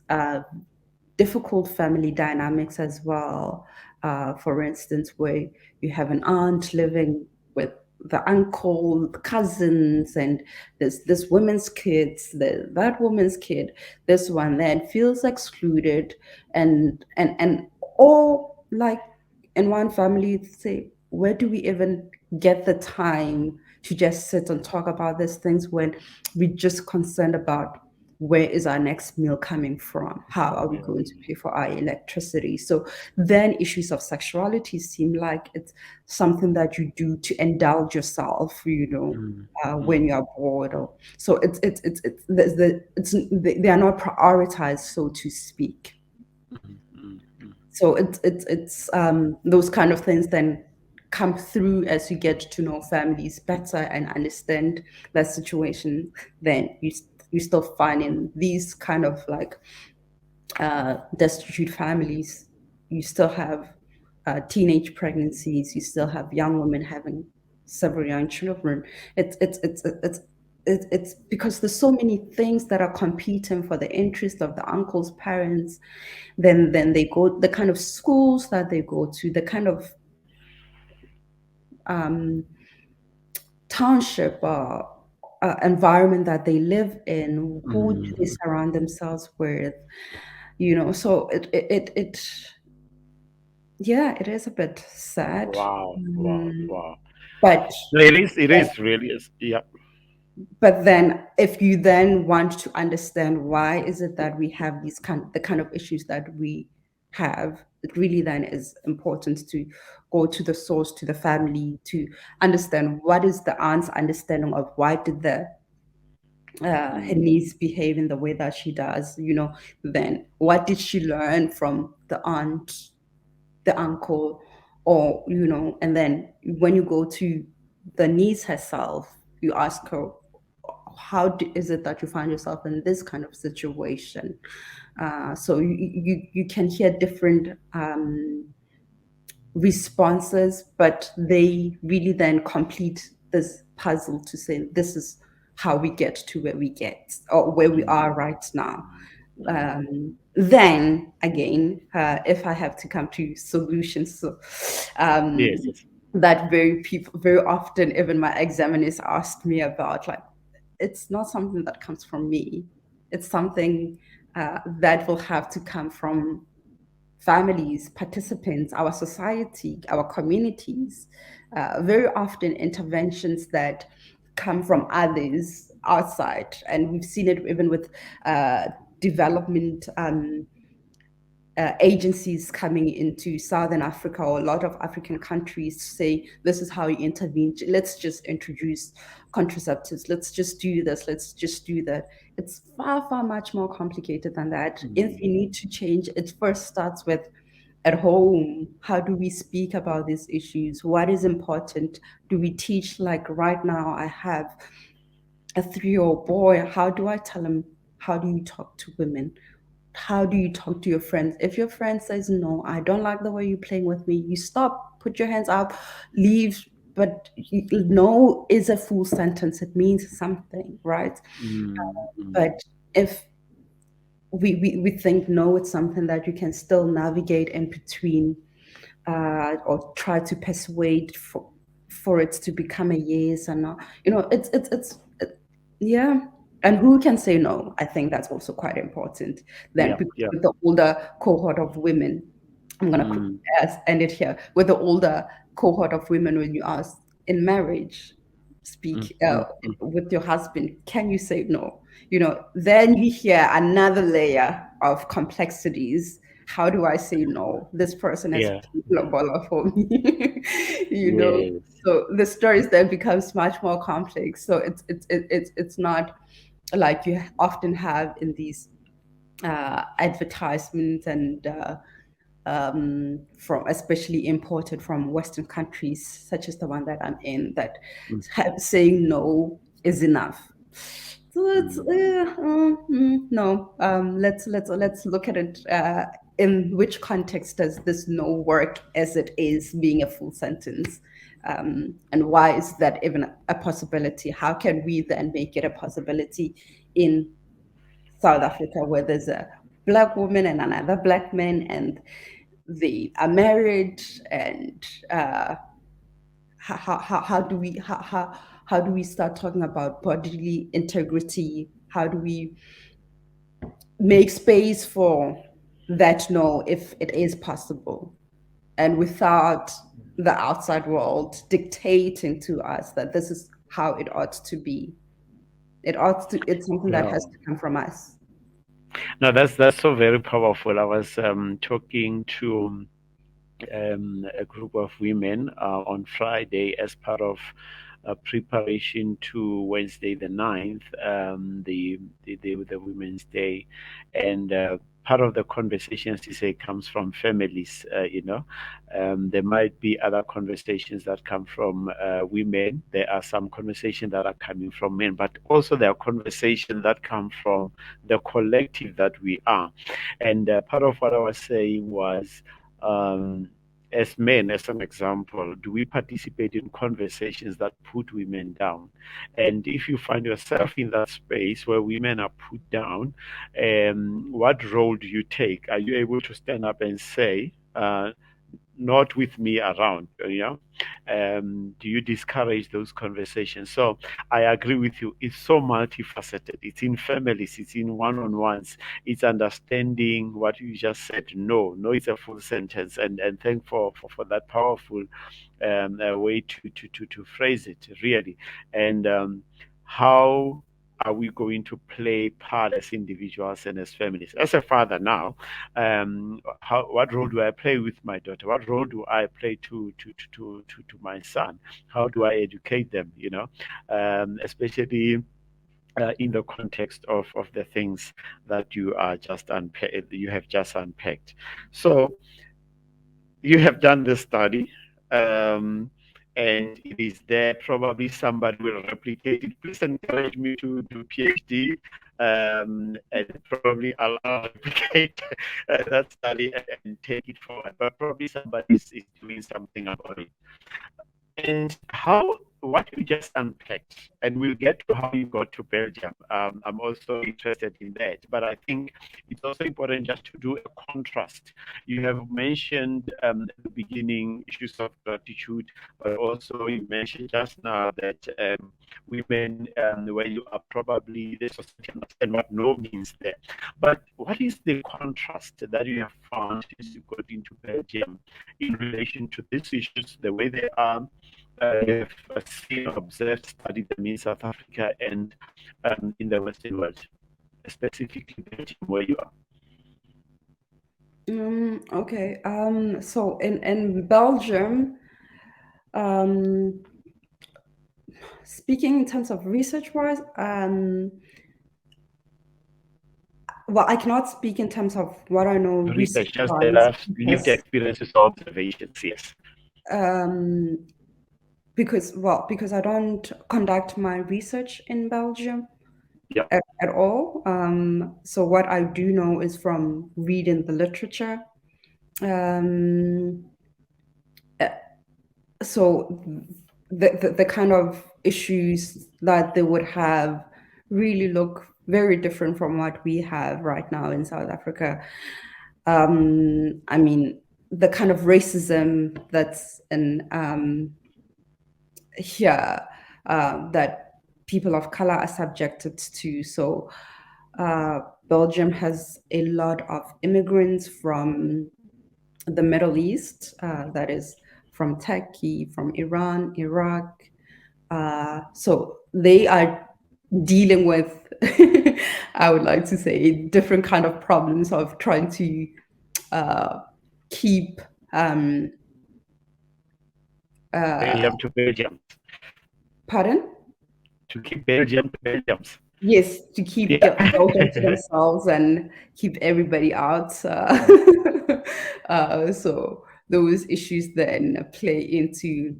difficult family dynamics as well. For instance, where you have an aunt living with the uncle, the cousins, and there's this woman's kids, that woman's kid, this one then feels excluded, and all like in one family say, where do we even get the time to just sit and talk about these things when we're just concerned about where is our next meal coming from? How are we Yeah. going to pay for our electricity? So then issues of sexuality seem like it's something that you do to indulge yourself, when Mm-hmm. you're bored. Or so they are not prioritized, so to speak. Mm-hmm. So it's those kind of things then come through as you get to know families better and understand their situation. Then you still find in these kind of like destitute families, you still have teenage pregnancies, you still have young women having several young children. It's because there's so many things that are competing for the interest of the uncle's parents. Then they go, the kind of schools that they go to, the kind of um, township environment that they live in. Who do they Mm-hmm. surround themselves with? So yeah, it is a bit sad. Wow, wow, Mm, wow. but No, it is really is. Yeah. but then if you then want to understand why is it that we have the kind of issues that we have, it really then is important to go to the source, to the family, to understand what is the aunt's understanding of why did the her Mm, niece behave in the way that she does, then what did she learn from the aunt, the uncle, or and then when you go to the niece herself, you ask her, is it that you find yourself in this kind of situation? So you can hear different responses, but they really then complete this puzzle to say this is how we get to where we get, or where we are mm, right now. mm. Then again, if I have to come to solutions, so Yes, yes. that very often, even my examiners asked me about, like, it's not something that comes from me. It's something that will have to come from families, participants, our society, our communities. Very often, interventions that come from others outside, and we've seen it even with development agencies coming into Southern Africa, or a lot of African countries, to say this is how you intervene. Let's just introduce contraceptives. Let's just do this. Let's just do that. It's far, far much more complicated than that. If you Mm, need to change, it first starts with at home. How do we speak about these issues? What is important? Do we teach, like right now, I have a 3-year-old boy. How do I tell him? How do you talk to women? How do you talk to your friends? If your friend says, no, I don't like the way you're playing with me, you stop, put your hands up, leave. But no is a full sentence. It means something, right? mm, mm. But if we think no, it's something that you can still navigate in between, or try to persuade for it to become a yes and no. Yeah. And who can say no? I think that's also quite important. Then, Yeah, because yeah. with the older cohort of women, I'm gonna quickly Mm, end it here. With the older cohort of women, when you ask in marriage, mm, speak mm, mm. with your husband, can you say no? Then you hear another layer of complexities. How do I say no? This person has Yeah, a bottle for me, you know. yes. So the stories then becomes much more complex. So it's not like you often have in these advertisements and from especially imported from Western countries, such as the one that I'm in, that saying no is enough. So it's no. Let's look at it. In which context does this no work as it is being a full sentence? And why is that even a possibility? How can we then make it a possibility in South Africa, where there's a black woman and another black man, and they are married, and how do we start talking about bodily integrity? How do we make space for that no, if it is possible, and without the outside world dictating to us that this is how it ought to be? It's something that has Yeah. to come from us. No, that's so very powerful. I was talking to a group of women on Friday as part of preparation to Wednesday the 9th, the Women's Day. And part of the conversations, you say, comes from families, there might be other conversations that come from women. There are some conversations that are coming from men, but also there are conversations that come from the collective that we are. And part of what I was saying was, um, as men, as an example, do we participate in conversations that put women down? And if you find yourself in that space where women are put down, what role do you take? Are you able to stand up and say, not with me around, do you discourage those conversations? So I agree with you, it's so multifaceted. It's in families, it's in one-on-ones, it's understanding what you just said. No is a full sentence, and thank for that powerful way to phrase it, really. And how are we going to play part as individuals and as families? As a father now, what role do I play with my daughter? What role do I play to my son? How do I educate them? Especially in the context of the things that you have just unpacked. So you have done this study, and it is there. Probably somebody will replicate it. Please encourage me to do PhD, and probably I'll replicate that study and take it forward. But probably somebody is doing something about it. And what you just unpacked, and we'll get to how you got to Belgium. I'm also interested in that. But I think it's also important just to do a contrast. You have mentioned at the beginning issues of gratitude, but also you mentioned just now that women, where you are, probably the society understand what no means there. But what is the contrast that you have found since you got into Belgium in relation to these issues, the way they are? You have seen, observed, studied them in South Africa and in the Western world, specifically Belgium, where you are. Okay. So in Belgium, um, speaking in terms of research wise, well, I cannot speak in terms of what I know research Research, just the wise last lived experiences or observations, yes. um, because I don't conduct my research in Belgium Yeah. at all. So what I do know is from reading the literature. Um, so the kind of issues that they would have really look very different from what we have right now in South Africa. I mean, the kind of racism that's in here, that people of color are subjected to. So Belgium has a lot of immigrants from the Middle East, that is from Turkey, from Iran, Iraq. So they are dealing with, I would like to say, different kind of problems of trying to uh, keep Belgium to Belgium. pardon? To keep Belgium to Belgiums. Yes, to keep Yeah. Belgium to themselves and keep everybody out. So those issues then play into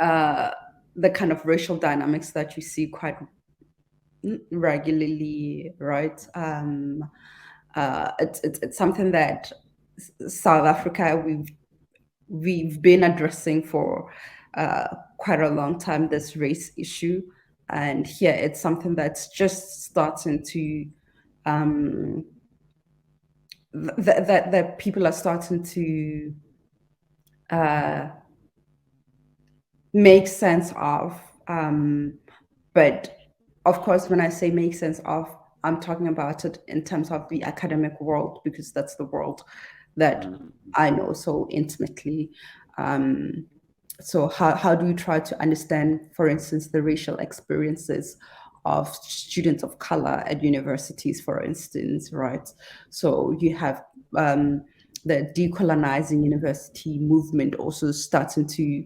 uh, the kind of racial dynamics that you see quite regularly, right? It's something that South Africa we've been addressing for quite a long time, this race issue, and here it's something that's just starting to that people are starting to uh, make sense of. But of course, when I say make sense of, I'm talking about it in terms of the academic world, because that's the world that Mm, I know so intimately. Um, so how do you try to understand, for instance, the racial experiences of students of color at universities, for instance, right? So you have the decolonizing university movement also starting to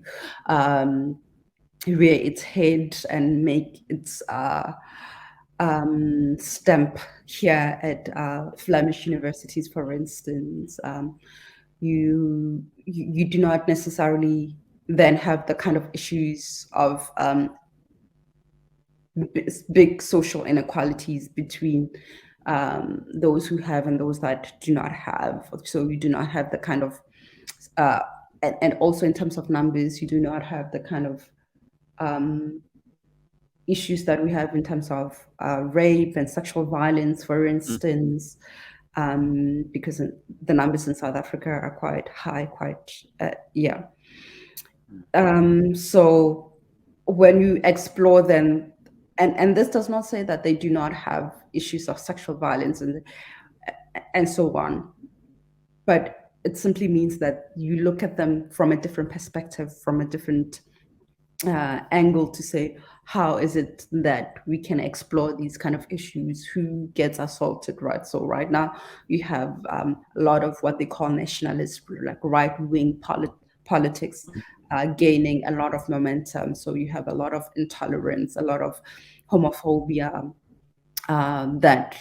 rear its head and make its stamp here at Flemish universities, for instance. You do not necessarily then have the kind of issues of big social inequalities between those who have and those that do not have. So you do not have the kind of uh, and also in terms of numbers, you do not have the kind of issues that we have in terms of rape and sexual violence, for mm, instance, because the numbers in South Africa are quite high, yeah. mm, So when you explore them, and this does not say that they do not have issues of sexual violence and so on, but it simply means that you look at them from a different perspective, from a different angle to say, how is it that we can explore these kind of issues? Who gets assaulted, right? So right now you have a lot of what they call nationalist, like right-wing politics gaining a lot of momentum. So you have a lot of intolerance, a lot of homophobia that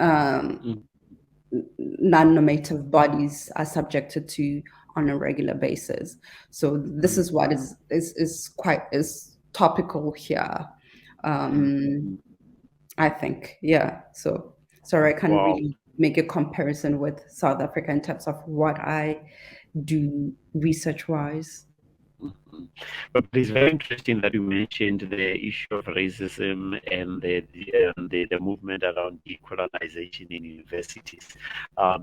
um, mm, non-normative bodies are subjected to on a regular basis. So this mm, is what is topical here. mm, Um, mm. I think, yeah. So sorry, I can't Wow. really make a comparison with South Africa in terms of what I do research wise. Mhm. But it's very interesting that you mentioned the issue of racism and the movement around decolonization in universities,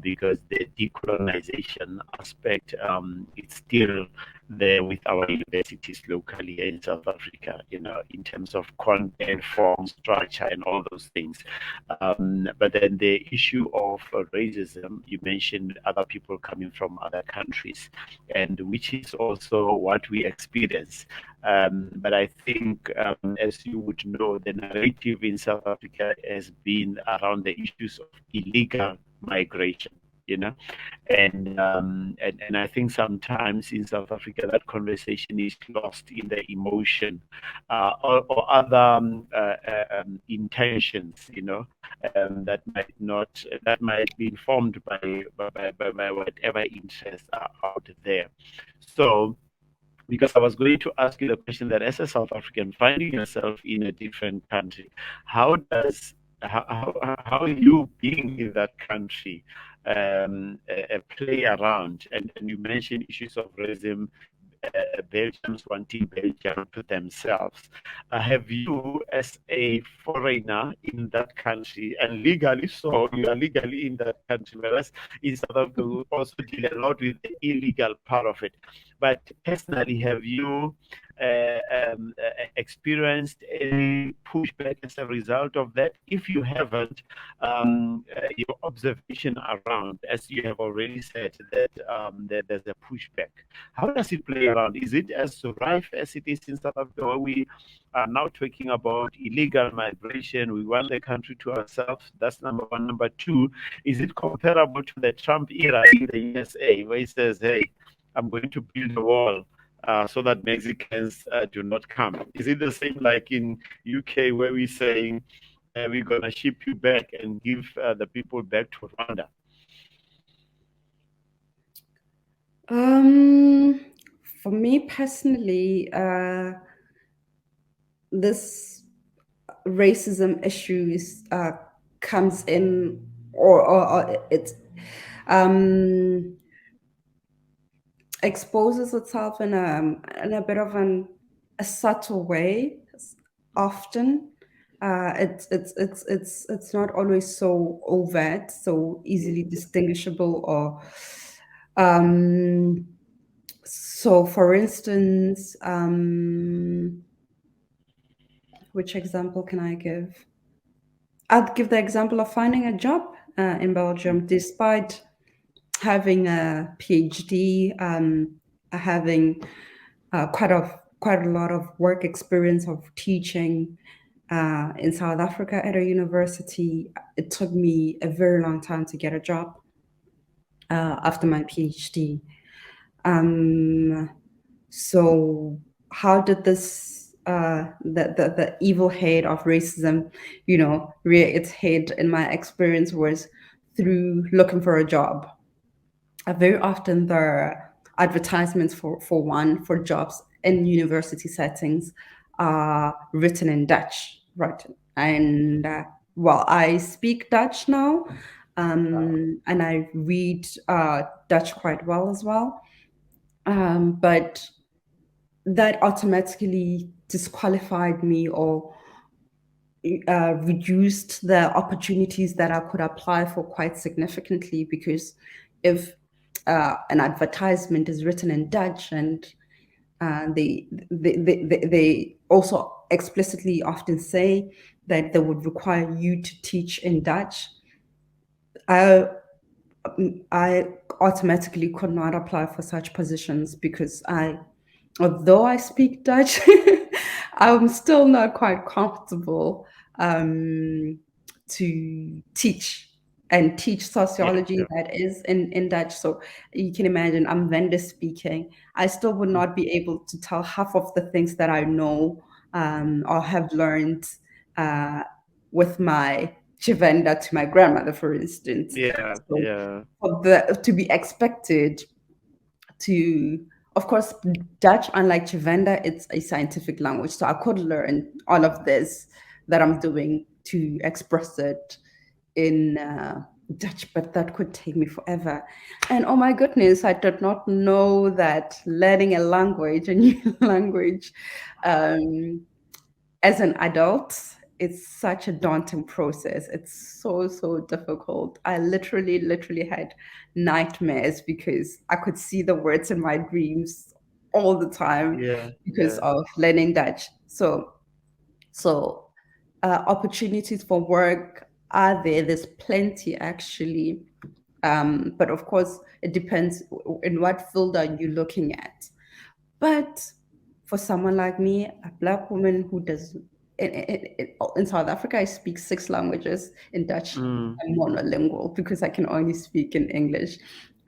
because the decolonization aspect is still there with our universities locally in South Africa, in terms of content, form, structure, and all those things. But then the issue of racism, you mentioned other people coming from other countries, and which is also what we experience. But I think, as you would know, the narrative in South Africa has been around the issues of illegal migration. You know, and I think sometimes in South Africa that conversation is lost in the emotion or other intentions. That might be informed by whatever interests are out there. So, because I was going to ask you the question that as a South African finding yourself in a different country, how does how you being in that country play around? And you mentioned issues of racism, Belgians wanting Belgium to themselves. Have you, as a foreigner in that country, and legally so, you are legally in that country, whereas in South Africa we also deal a lot with the illegal part of it. But personally, have you experienced any pushback as a result of that? If you haven't, your observation around, as you have already said, that there's a pushback. How does it play around? Is it as rife as it is in South Africa, where we are now talking about illegal migration? We want the country to ourselves. That's number one. Number two, is it comparable to the Trump era in the USA, where he says, "Hey, I'm going to build a wall. so that Mexicans do not come. Is it the same like in UK where we're saying we're gonna ship you back and give the people back to Rwanda? Um, for me personally, this racism issues comes in, or it um, exposes itself in a bit of a subtle way. Often, it's not always so overt, so easily distinguishable, or um, so. For instance, which example can I give? I'd give the example of finding a job in Belgium, despite having a PhD, having quite a lot of work experience of teaching in South Africa at a university. It took me a very long time to get a job after my PhD. Um, so how did this the evil head of racism, rear its head in my experience was through looking for a job. Very often there are advertisements for jobs in university settings are written in Dutch, right? And well, I speak Dutch now, and I read Dutch quite well as well. But that automatically disqualified me, or reduced the opportunities that I could apply for quite significantly, because if an advertisement is written in Dutch, and they also explicitly often say that they would require you to teach in Dutch, I I automatically could not apply for such positions, because although I speak Dutch, I'm still not quite comfortable to teach Yeah, sociology yeah, that is in Dutch. So you can imagine I'm vendor speaking. I still would mm, not be able to tell half of the things that I know or have learned uh, with my Chivenda to my grandmother, for instance. yeah, So yeah, to be expected to, of course, Dutch, unlike Chivenda, it's a scientific language. So I could learn all of this that I'm doing to express it in Dutch, but that could take me forever. And oh my goodness, I did not know that learning a language, a new language, um, as an adult, it's such a daunting process. It's so difficult. I literally had nightmares because I could see the words in my dreams all the time yeah, because yeah, of learning Dutch. So opportunities for work are there. There's plenty actually, but of course it depends in what field are you looking at. But for someone like me, a Black woman who does in South Africa, I speak 6 languages. In Dutch, mm, I'm monolingual because I can only speak in English.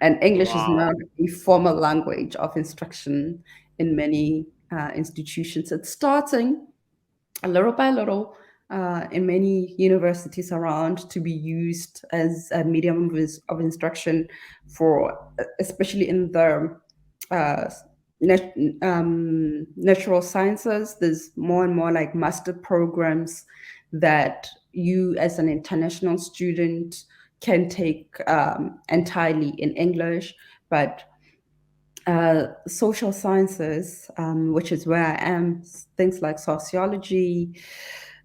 And English is wow, not a formal language of instruction in many institutions. It's starting a little by little in many universities around to be used as a medium of instruction for, especially in the uh, nat- natural sciences. There's more and more like master programs that you, as an international student, can take entirely in English, but social sciences, which is where I am, things like sociology,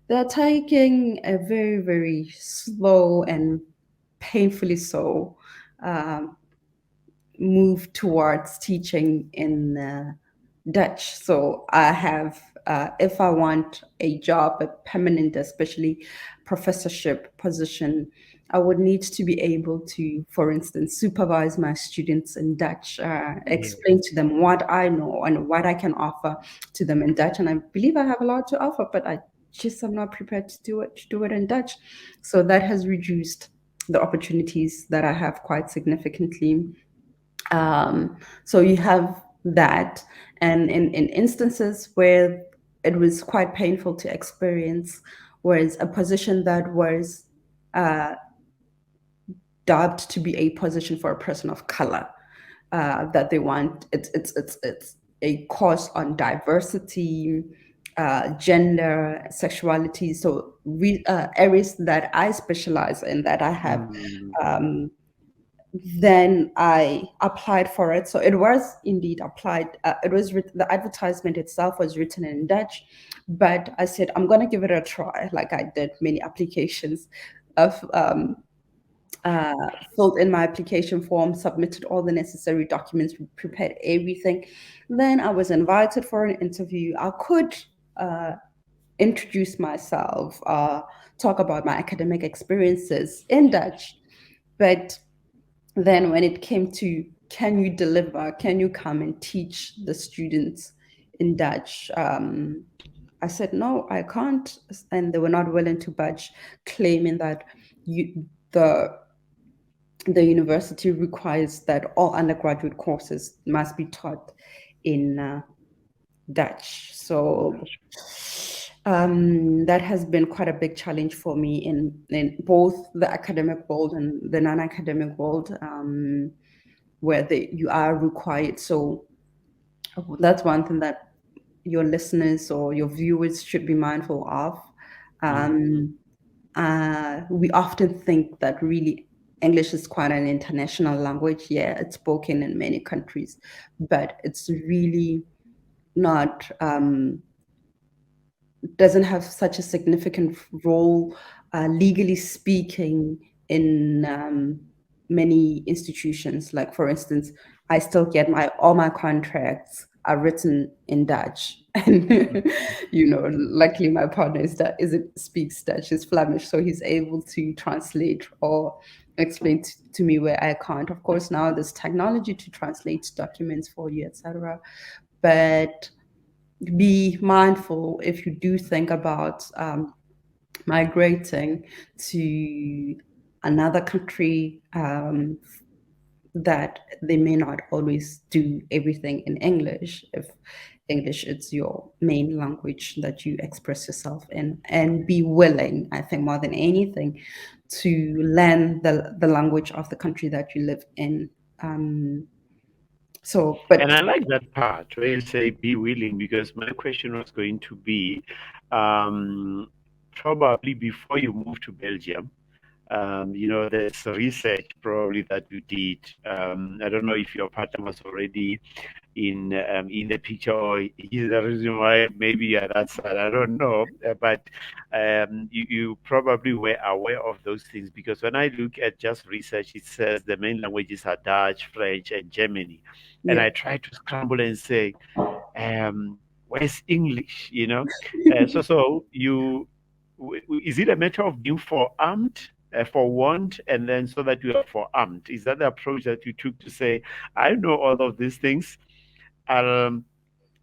they're taking a very slow and painfully so um, move towards teaching in Dutch. So I have, if I want a job, a permanent, especially professorship position, I would need to be able to, for instance, supervise my students in Dutch, yeah, explain to them what I know and what I can offer to them in Dutch. And I believe I have a lot to offer, but I just am not prepared to do it in Dutch. So that has reduced the opportunities that I have quite significantly. So you have that. And in instances where it was quite painful to experience, was a position that was uh, dubbed to be a position for a person of color. That they want it's a course on diversity, gender, sexuality. So areas that I specialize in, that I have. Mm. Um, then I applied for it. So it was indeed applied. It was the advertisement itself was written in Dutch, but I said I'm gonna give it a try. Like I did many applications of uh, filled in my application form, submitted all the necessary documents, prepared everything. Then I was invited for an interview. I could uh, introduce myself, talk about my academic experiences in Dutch, but then when it came to, can you deliver, can you come and teach the students in Dutch, I said no, I can't. And they were not willing to budge, claiming that you, the university requires that all undergraduate courses must be taught in Dutch. So that has been quite a big challenge for me in both the academic world and the non-academic world, where you are required. So that's one thing that your listeners or your viewers should be mindful of. Mm. Um, we often think that really English is quite an international language. Yeah, it's spoken in many countries, but it's really not, doesn't have such a significant role, legally speaking, in many institutions. Like, for instance, I still get all my contracts are written in Dutch, and luckily my partner speaks Dutch, is Flemish, so he's able to translate or explain to me where I can't. Of course, now there's technology to translate documents for you, etc. But be mindful if you do think about migrating to another country, that they may not always do everything in English, if English is your main language that you express yourself in, and be willing, I think more than anything, to learn the language of the country that you live in. And I But like that part where you say be willing, because my question was going to be probably before you move to Belgium, there's research probably that you did. I don't know if your partner was already in the picture, or is the reason why maybe you're that side. I don't know, but you probably were aware of those things, because when I look at just research, it says the main languages are Dutch, French, and Germany, and yeah. I try to scramble and say, where's English? So is it a matter of being forearmed? Forewarned, and then so that you are forearmed. Is that the approach that you took to say, I know all of these things, um,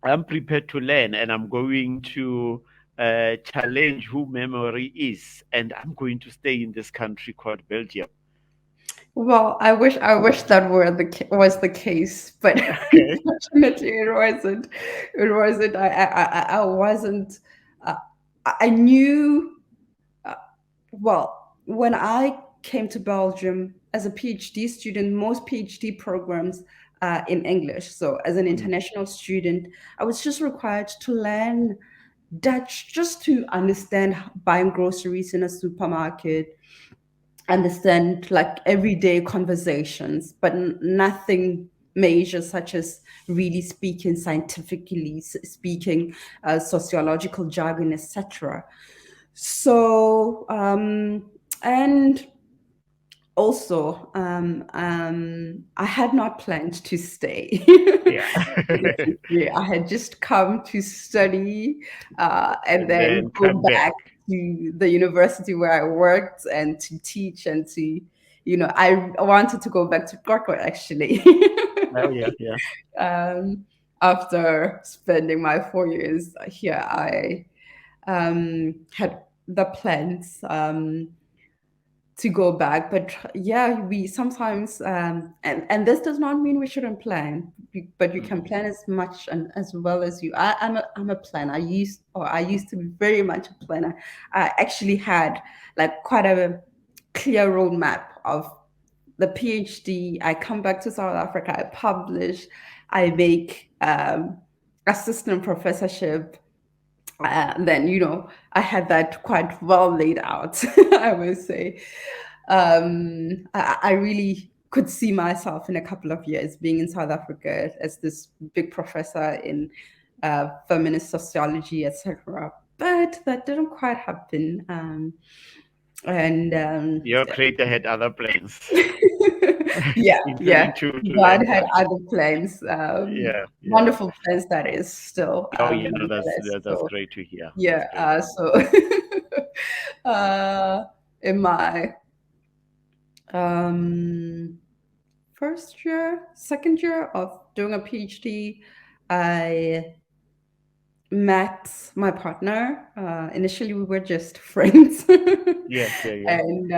I'm prepared to learn, and I'm going to challenge who memory is, and I'm going to stay in this country called Belgium. Well, I wish that was the case, but Okay. unfortunately, it wasn't. It wasn't. I wasn't. Uh, I knew. Uh, well, when I came to Belgium as a PhD student, most PhD programs are in English. So, as an Mm. international student, I was just required to learn Dutch just to understand buying groceries in a supermarket, understand like everyday conversations, but nothing major, such as really speaking scientifically, speaking sociological jargon, etc. So, and also, I had not planned to stay. Yeah. I had just come to study, and And then then go come back. back to the university where I worked and to teach and to, I wanted to go back to Corker actually. Oh, yeah, yeah. um, After spending my 4 years here, I had the plans. to go back. But yeah, we sometimes and this does not mean we shouldn't plan, but you can plan as much and as well as you. I'm a planner. I used to be very much a planner. I actually had like quite a clear roadmap of the PhD. I come back to South Africa. I publish. I make assistant professorship. Then I had that quite well laid out. I would say I really could see myself in a couple of years being in South Africa as this big professor in feminist sociology, etc. But that didn't quite happen. And Your creator had other plans, yeah, yeah, including to God learn had Dutch. other plans, Yeah, yeah. wonderful plans that is still, Oh, yeah, no, nonetheless. that's So great to hear. That's yeah, great. uh, in my um, first year, second year of doing a PhD, I met my partner. Initially, we were just friends, Yeah, yeah, yeah. and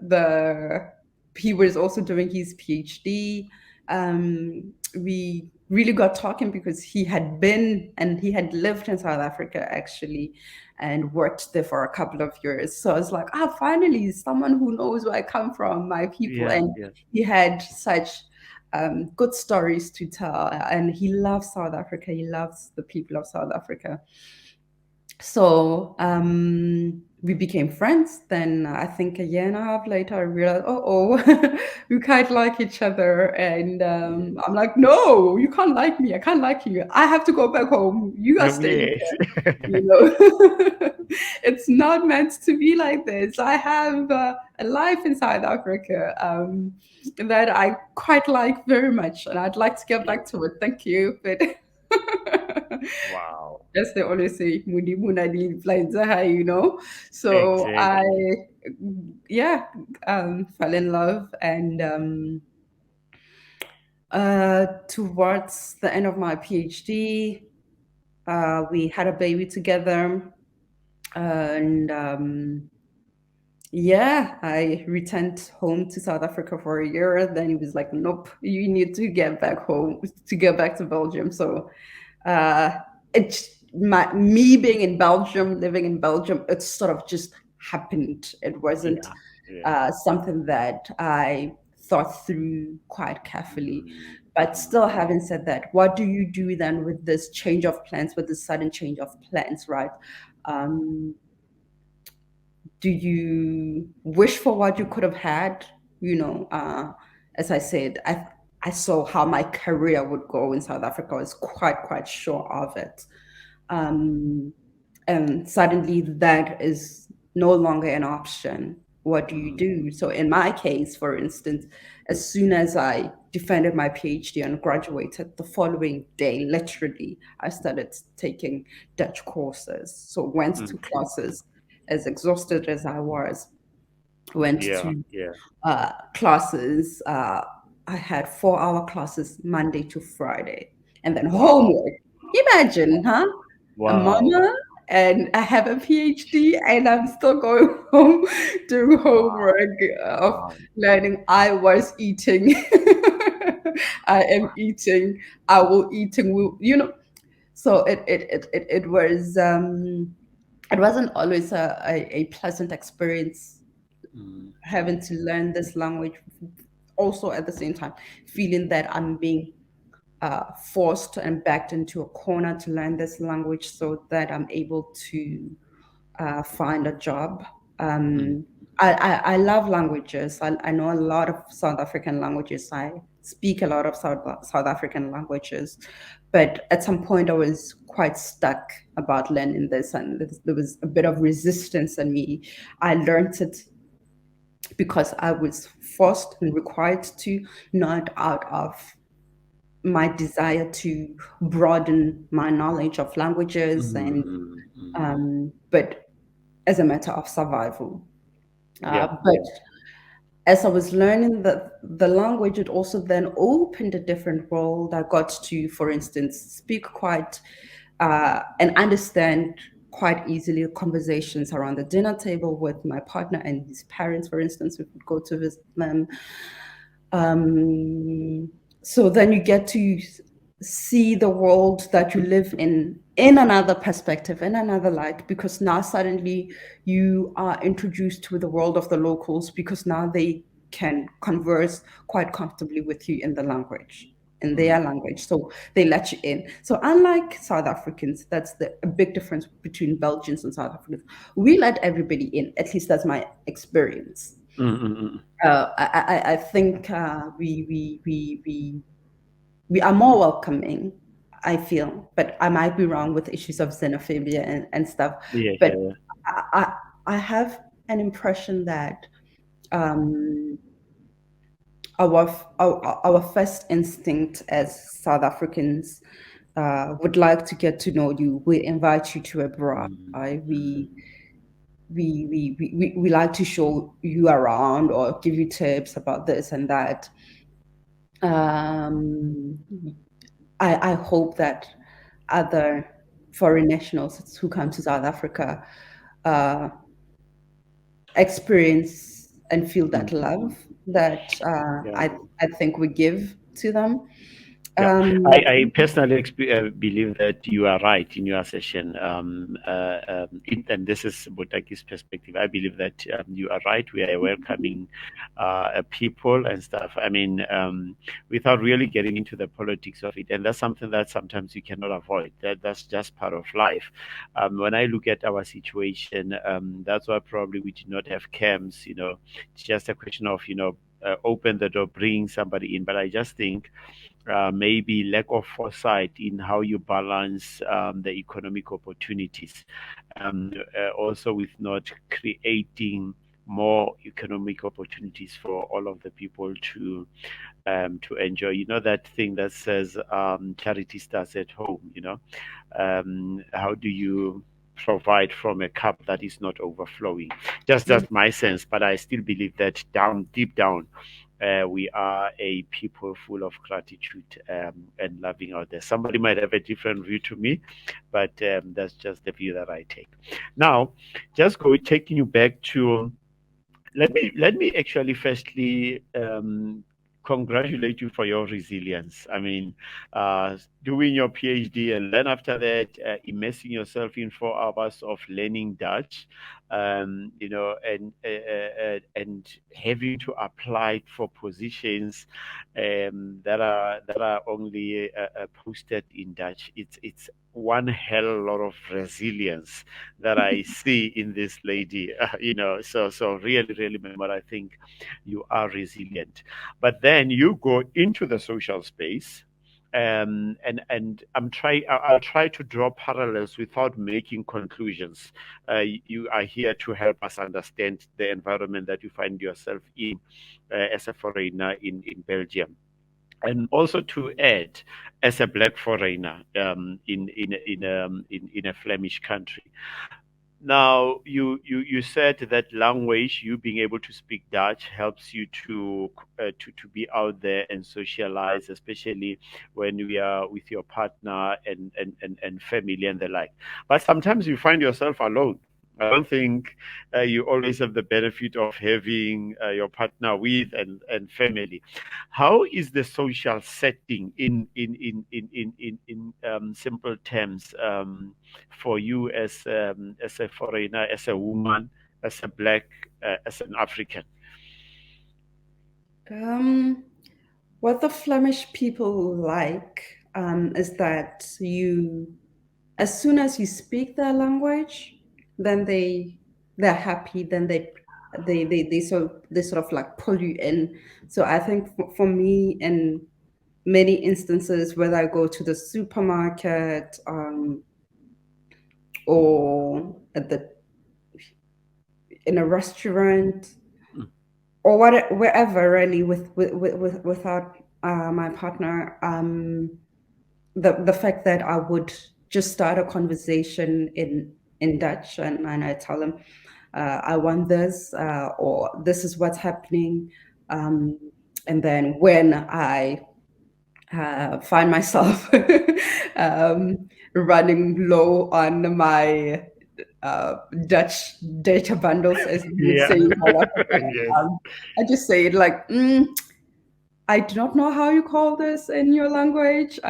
the he was also doing his PhD. We really got talking because he had been and he had lived in South Africa actually, and worked there for a couple of years. So I was like, finally, someone who knows where I come from, my people, Yeah, and yeah. he had such good stories to tell. And he loves South Africa. He loves the people of South Africa. So we became friends. Then I think a year and a half later, I realized, we quite like each other. And Yeah. I'm like, no, you can't like me. I can't like you. I have to go back home. You are staying Yes. here. It's not meant to be like this. I have a life in South Africa that I quite like very much, and I'd like to get Yeah. back to it. Thank you, but Wow. as they always say, "Mudi muna di flights are high." So I, Exactly. yeah, fell in love, and towards the end of my PhD, we had a baby together, and yeah, I returned home to South Africa for a year. Then he was like, "Nope, you need to get back home, to get back to Belgium." So, uh, me being in Belgium, living in Belgium, it sort of just happened. It wasn't Yeah. Yeah. something that I thought through quite carefully. Mm, But mm, still, having said that, what do you do then with this change of plans, with this sudden change of plans, right? Um, do you wish for what you could have had? You know, as I said, I saw how my career would go in South Africa. I was quite sure of it. Um, and suddenly that is no longer an option. What do you mm. do? So in my case, for instance, as soon as I defended my PhD and graduated, the following day, literally, I started taking Dutch courses. So went to Okay. classes. As exhausted as I was, went Yeah. to Yeah. classes. I had 4-hour classes Monday to Friday, and then Wow. homework. Imagine, huh? A Wow. mama, and I have a PhD, and I'm still going home doing Wow. homework of Wow. learning. I was eating. I am eating. I will eating. So it wasn't always a pleasant experience Mm, having to learn this language. Also, at the same time, feeling that I'm being forced and backed into a corner to learn this language so that I'm able to find a job. mm, Um, I love languages. I know a lot of South African languages. I speak a lot of South African languages. But at some point, I was quite stuck about learning this, and there was a bit of resistance in me. I learned it because I was forced and required to, not out of my desire to broaden my knowledge of languages, mm, and mm, mm. but as a matter of survival. Yeah. But as I was learning the language, it also then opened a different world. I got to, for instance, speak quite and understand. quite easily conversations around the dinner table with my partner and his parents, for instance. We would go to visit them. Um, so then you get to see the world that you live in another perspective, in another light, because now suddenly you are introduced to the world of the locals, because now they can converse quite comfortably with you in the language, in their language. So they let you in. So unlike South Africans, that's a big difference between Belgians and South Africans. We let everybody in. At least that's my experience. Mm-mm. I think we are more welcoming, I feel, but I might be wrong with issues of xenophobia and stuff. Yeah, But yeah, I have an impression that um, our first instinct as South Africans would like to get to know you. We invite you to a braai. We like to show you around or give you tips about this and that. Um, I hope that other foreign nationals who come to South Africa uh, experience and feel that love that yeah. I think we give to them. Yeah, Um, I personally believe that you are right in your assertion. And this is Botaki's perspective. I believe that you are right. We are welcoming people and stuff. I mean, without really getting into the politics of it. And that's something that sometimes you cannot avoid. That's just part of life. When I look at our situation, that's why probably we did not have camps. It's just a question of, open the door, bring somebody in. But I just think maybe lack of foresight in how you balance the economic opportunities. Also, with not creating more economic opportunities for all of the people to enjoy. You know that thing that says charity starts at home. How do you provide from a cup that is not overflowing? Just that's my sense, but I still believe that deep down, we are a people full of gratitude and loving out there. Somebody might have a different view to me, but that's just the view that I take. Now, just taking you back to let me actually firstly congratulate you for your resilience. I mean, doing your PhD and then after that, immersing yourself in 4 hours of learning Dutch, and having to apply for positions that are only posted in Dutch. It's one hell of a lot of resilience that I see in this lady. So really, really, Member, I think you are resilient. But then you go into the social space. And I'll try to draw parallels without making conclusions. You are here to help us understand the environment that you find yourself in as a foreigner in Belgium, and also to add, as a black foreigner in a Flemish country. Now, you said that language, you being able to speak Dutch, helps you to be out there and socialize, especially when we are with your partner and family and the like. But sometimes you find yourself alone. I don't think you always have the benefit of having your partner with and family. How is the social setting in simple terms? For you as a foreigner, as a woman, as a black, as an African? um, what the Flemish people like is that as soon as you speak their language, then they're happy. Then they sort of like pull you in. So I think for me, in many instances, whether I go to the supermarket or at the in a restaurant or wherever really without my partner, the fact that I would just start a conversation in Dutch, and I tell them I want this, or this is what's happening, um, and then when I find myself running low on my uh, Dutch data bundles, as you would Yeah. say in South Africa. Yes. I just say it like, I do not know how you call this in your language.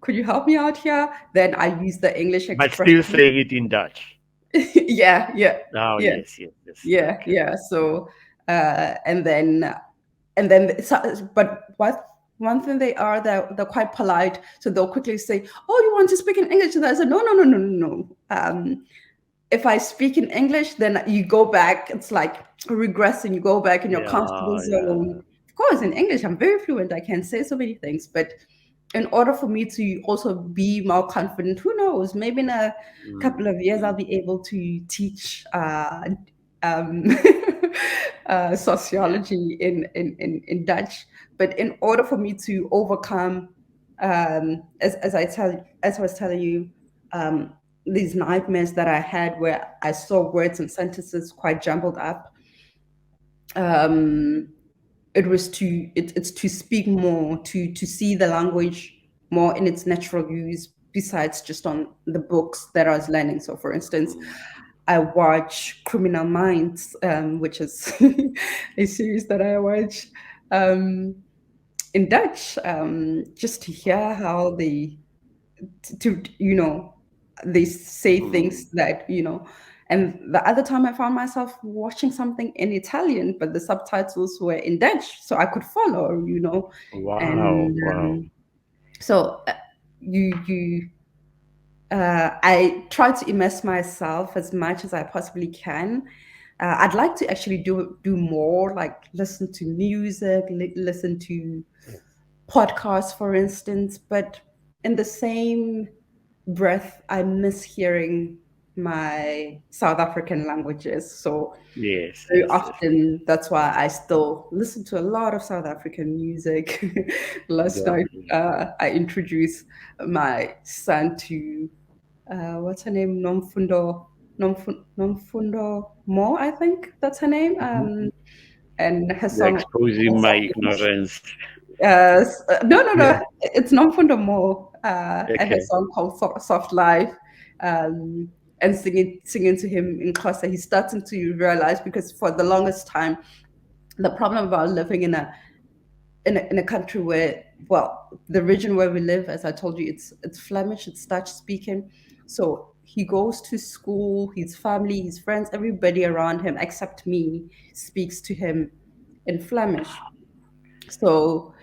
Could you help me out here? Then I use the English But still expression. saying it in Dutch. Yeah, yeah, Oh, yeah, yes, yes, yes. yeah, Okay. yeah. So, and then, but what one thing they are, they're quite polite, so they'll quickly say, "Oh, you want to speak in English?" And I said, "No, no, no, no, no, no. If I speak in English, then you go back. It's like regressing. You go back in your comfortable Yeah, yeah. zone. Of course, in English, I'm very fluent. I can say so many things, but in order for me to also be more confident, who knows? Maybe in a couple of years, I'll Mm. be able to teach um, sociology in Dutch. But in order for me to overcome, as I was telling you, um, these nightmares that I had where I saw words and sentences quite jumbled up. Um, it's to speak more, to see the language more in its natural use, besides just on the books that I was learning. So, for instance, Mm. I watch Criminal Minds, which is a series that I watch um, in Dutch, just to hear how they they say things Mm. that. And the other time I found myself watching something in Italian, but the subtitles were in Dutch, so I could follow. Wow, And wow. so you I try to immerse myself as much as I possibly can. I'd like to actually do more, like listen to music, listen to podcasts, for instance. But in the same breath, I miss hearing my South African languages. So Yes, very yes, yes. often, that's why I still listen to a lot of South African music. Last Yeah. night, I introduced my son to what's her name? Nomfundo Mo, I think that's her name. Mhm. And her You're song. exposing my ignorance. No, no, Yeah. no. It's Nomfundo Mo, and her Okay. song called Soft Life. Um, and singing to him in Xhosa, he's starting to realize, because for the longest time, the problem about living in a country where, well, the region where we live, as I told you, it's Flemish, it's Dutch speaking. So he goes to school, his family, his friends, everybody around him except me speaks to him in Flemish. So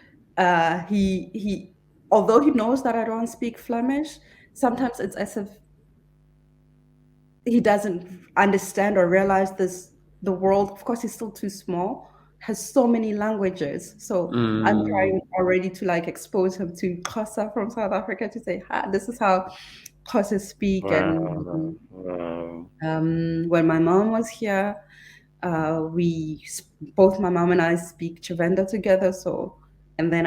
he although he knows that I don't speak Flemish, sometimes it's as if he doesn't understand or realize this. The world, of course, is still too small, has so many languages. So I'm Mm. trying already to like expose him to Xhosa from South Africa, to say, this is how Xhosa speak. Wow. And Wow. when my mom was here, both my mom and I speak Chavenda together. So, and then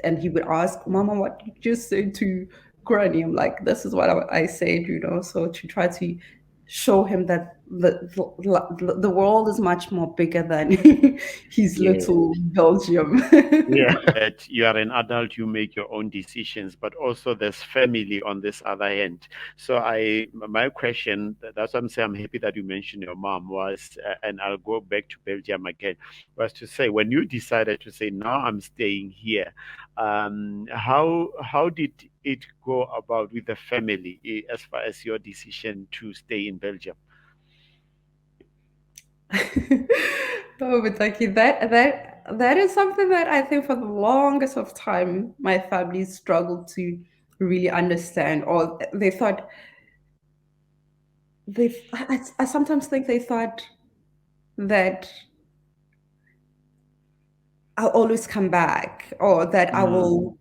and he would ask, "Mama, what did you just say to Granny?" I'm like, "This is what I said." So to try to show him that the world is much more bigger than his Yeah. little Belgium. Yeah. That you are an adult, you make your own decisions, but also there's family on this other end. So my question, that's what I'm saying, I'm happy that you mentioned your mom was, and I'll go back to Belgium again, was to say, when you decided to say, now I'm staying here, how did it go about with the family as far as your decision to stay in Belgium? Oh, but like that is something that I think for the longest of time my family struggled to really understand, or they thought I sometimes think they thought that I'll always come back, or that Mm.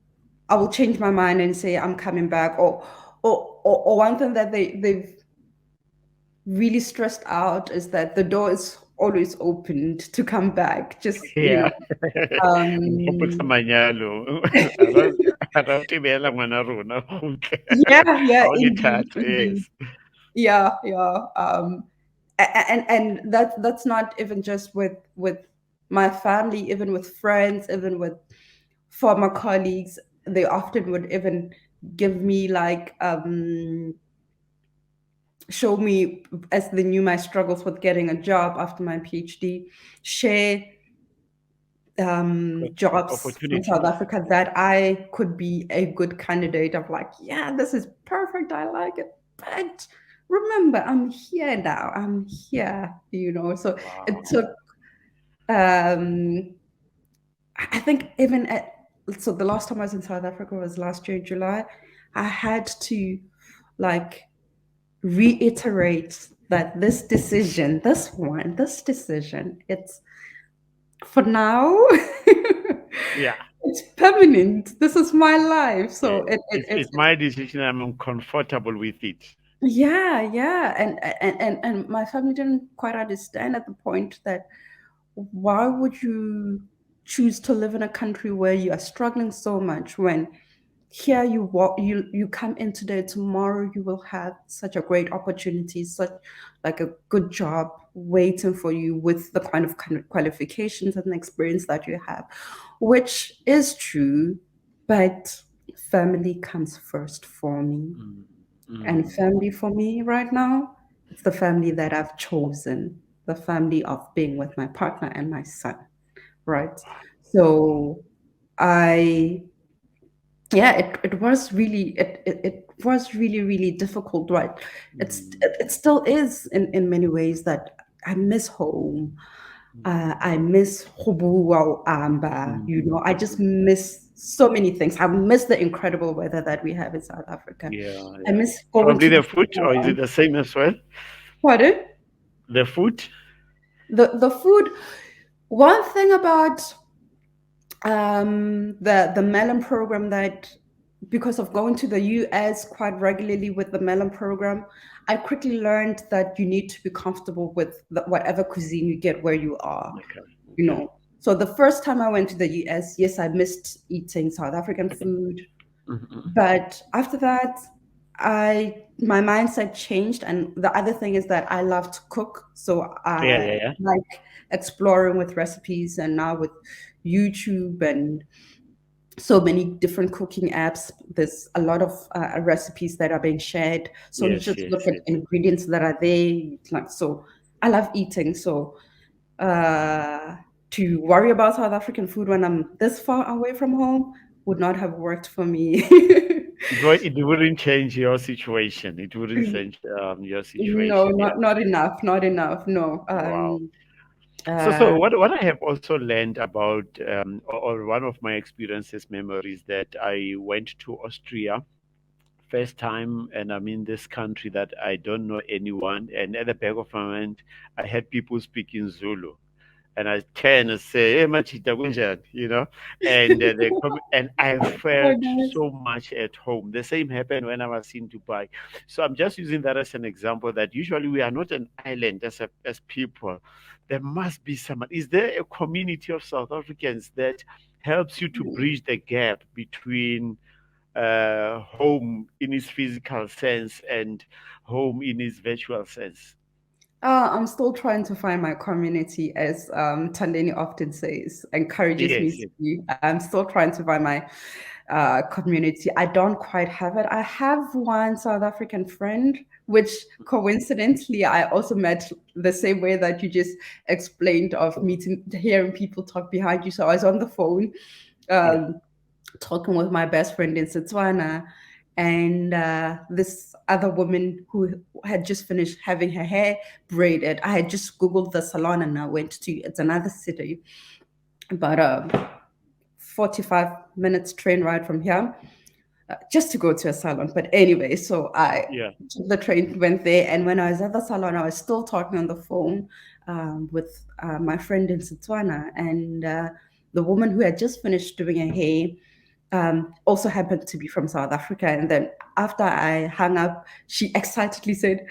I will change my mind and say I'm coming back, or one thing that they've really stressed out is that the door is always opened to come back. Just Yeah. Nkgopotsa um, manyalo. A ra o tebela ngwana rona o kgutle. yeah, Ha yeah, o indeed, lethata, indeed. yes. Yeah, yeah. And that's not even just with my family, even with friends, even with former colleagues. They often would even give me like show me, as they knew my struggles with getting a job after my PhD, share jobs from South Opportunities. Africa that I could be a good candidate of, like, yeah, this is perfect. I like it. But remember, I'm here now. I'm here, So it Wow. took, um, I think even so the last time I was in South Africa was last year, July. I had to, like, reiterate that this decision, it's for now. Yeah. It's permanent. This is my life. Yeah. So It's my decision. I'm comfortable with it. yeah, yeah. And my family didn't quite understand at the point that, why would you choose to live in a country where you are struggling so much, when here you walk, you come in today, tomorrow you will have such a great opportunity, such like a good job waiting for you with the kind of qualifications and experience that you have, which is true, but family comes first for me. Mm. And Mm. family for me right now, it's the family that I've chosen, the family of being with my partner and my son, right? So I yeah, it was really, it was really, really difficult, right? Mm. It still is in many ways, that I miss home. I miss Hubu Amba, Mm. I just miss so many things. I miss the incredible weather that we have in South Africa. Yeah, I yeah. miss going Probably to the the food, or is it cinema. the same as well? Pardon? The food? The food. One thing about the melon program, that because of going to the US quite regularly with the melon program, I quickly learned that you need to be comfortable with whatever cuisine you get where you are, Okay. you Okay. know. So the first time I went to the US, yes, I missed eating South African food, Mm-hmm. but after that, I my mindset changed. And the other thing is that I love to cook, so Yeah, I yeah, yeah. like exploring with recipes, and now with YouTube and so many different cooking apps, there's a lot of recipes that are being shared. So you Yes, just yes, look at yes. ingredients that are there. Like, so I love eating. So uh, to worry about South African food when I'm this far away from home would not have worked for me. It wouldn't change your situation. It wouldn't change your No, situation. Yeah. not enough, not enough. No. Wow. So Uh, what I have also learned about, or one of my experiences, memories, that I went to Austria first time, and I'm in this country that I don't know anyone, and at the back of my mind, I had people speaking Zulu. And I turn and say, "Hey, Machita, kunjani?" And and I oh, felt nice. so much at home. The same happened when I was in Dubai. So I'm just using that as an example that usually we are not an island as people. There must be someone. Is there a community of South Africans that helps you to bridge the gap between home in its physical sense and home in its virtual sense? I'm still trying to find my community, as Tandeni often says, encourages me Yes, to yes, do. I'm still trying to find my community. I don't quite have it. I have one South African friend, which coincidentally I also met the same way that you just explained, of meeting, hearing people talk behind you. So I was on the phone. yeah, Um, Talking with my best friend in Setswana, and this other woman who had just finished having her hair braided. I had just Googled the salon, and I went to, it's another city, about a 45 minutes train ride from here, just to go to a salon. But anyway, so I yeah. took the train, went there, and when I was at the salon, I was still talking on the phone with my friend in Setswana, and the woman who had just finished doing her hair also happened to be from South Africa. And then after I hung up, she excitedly said,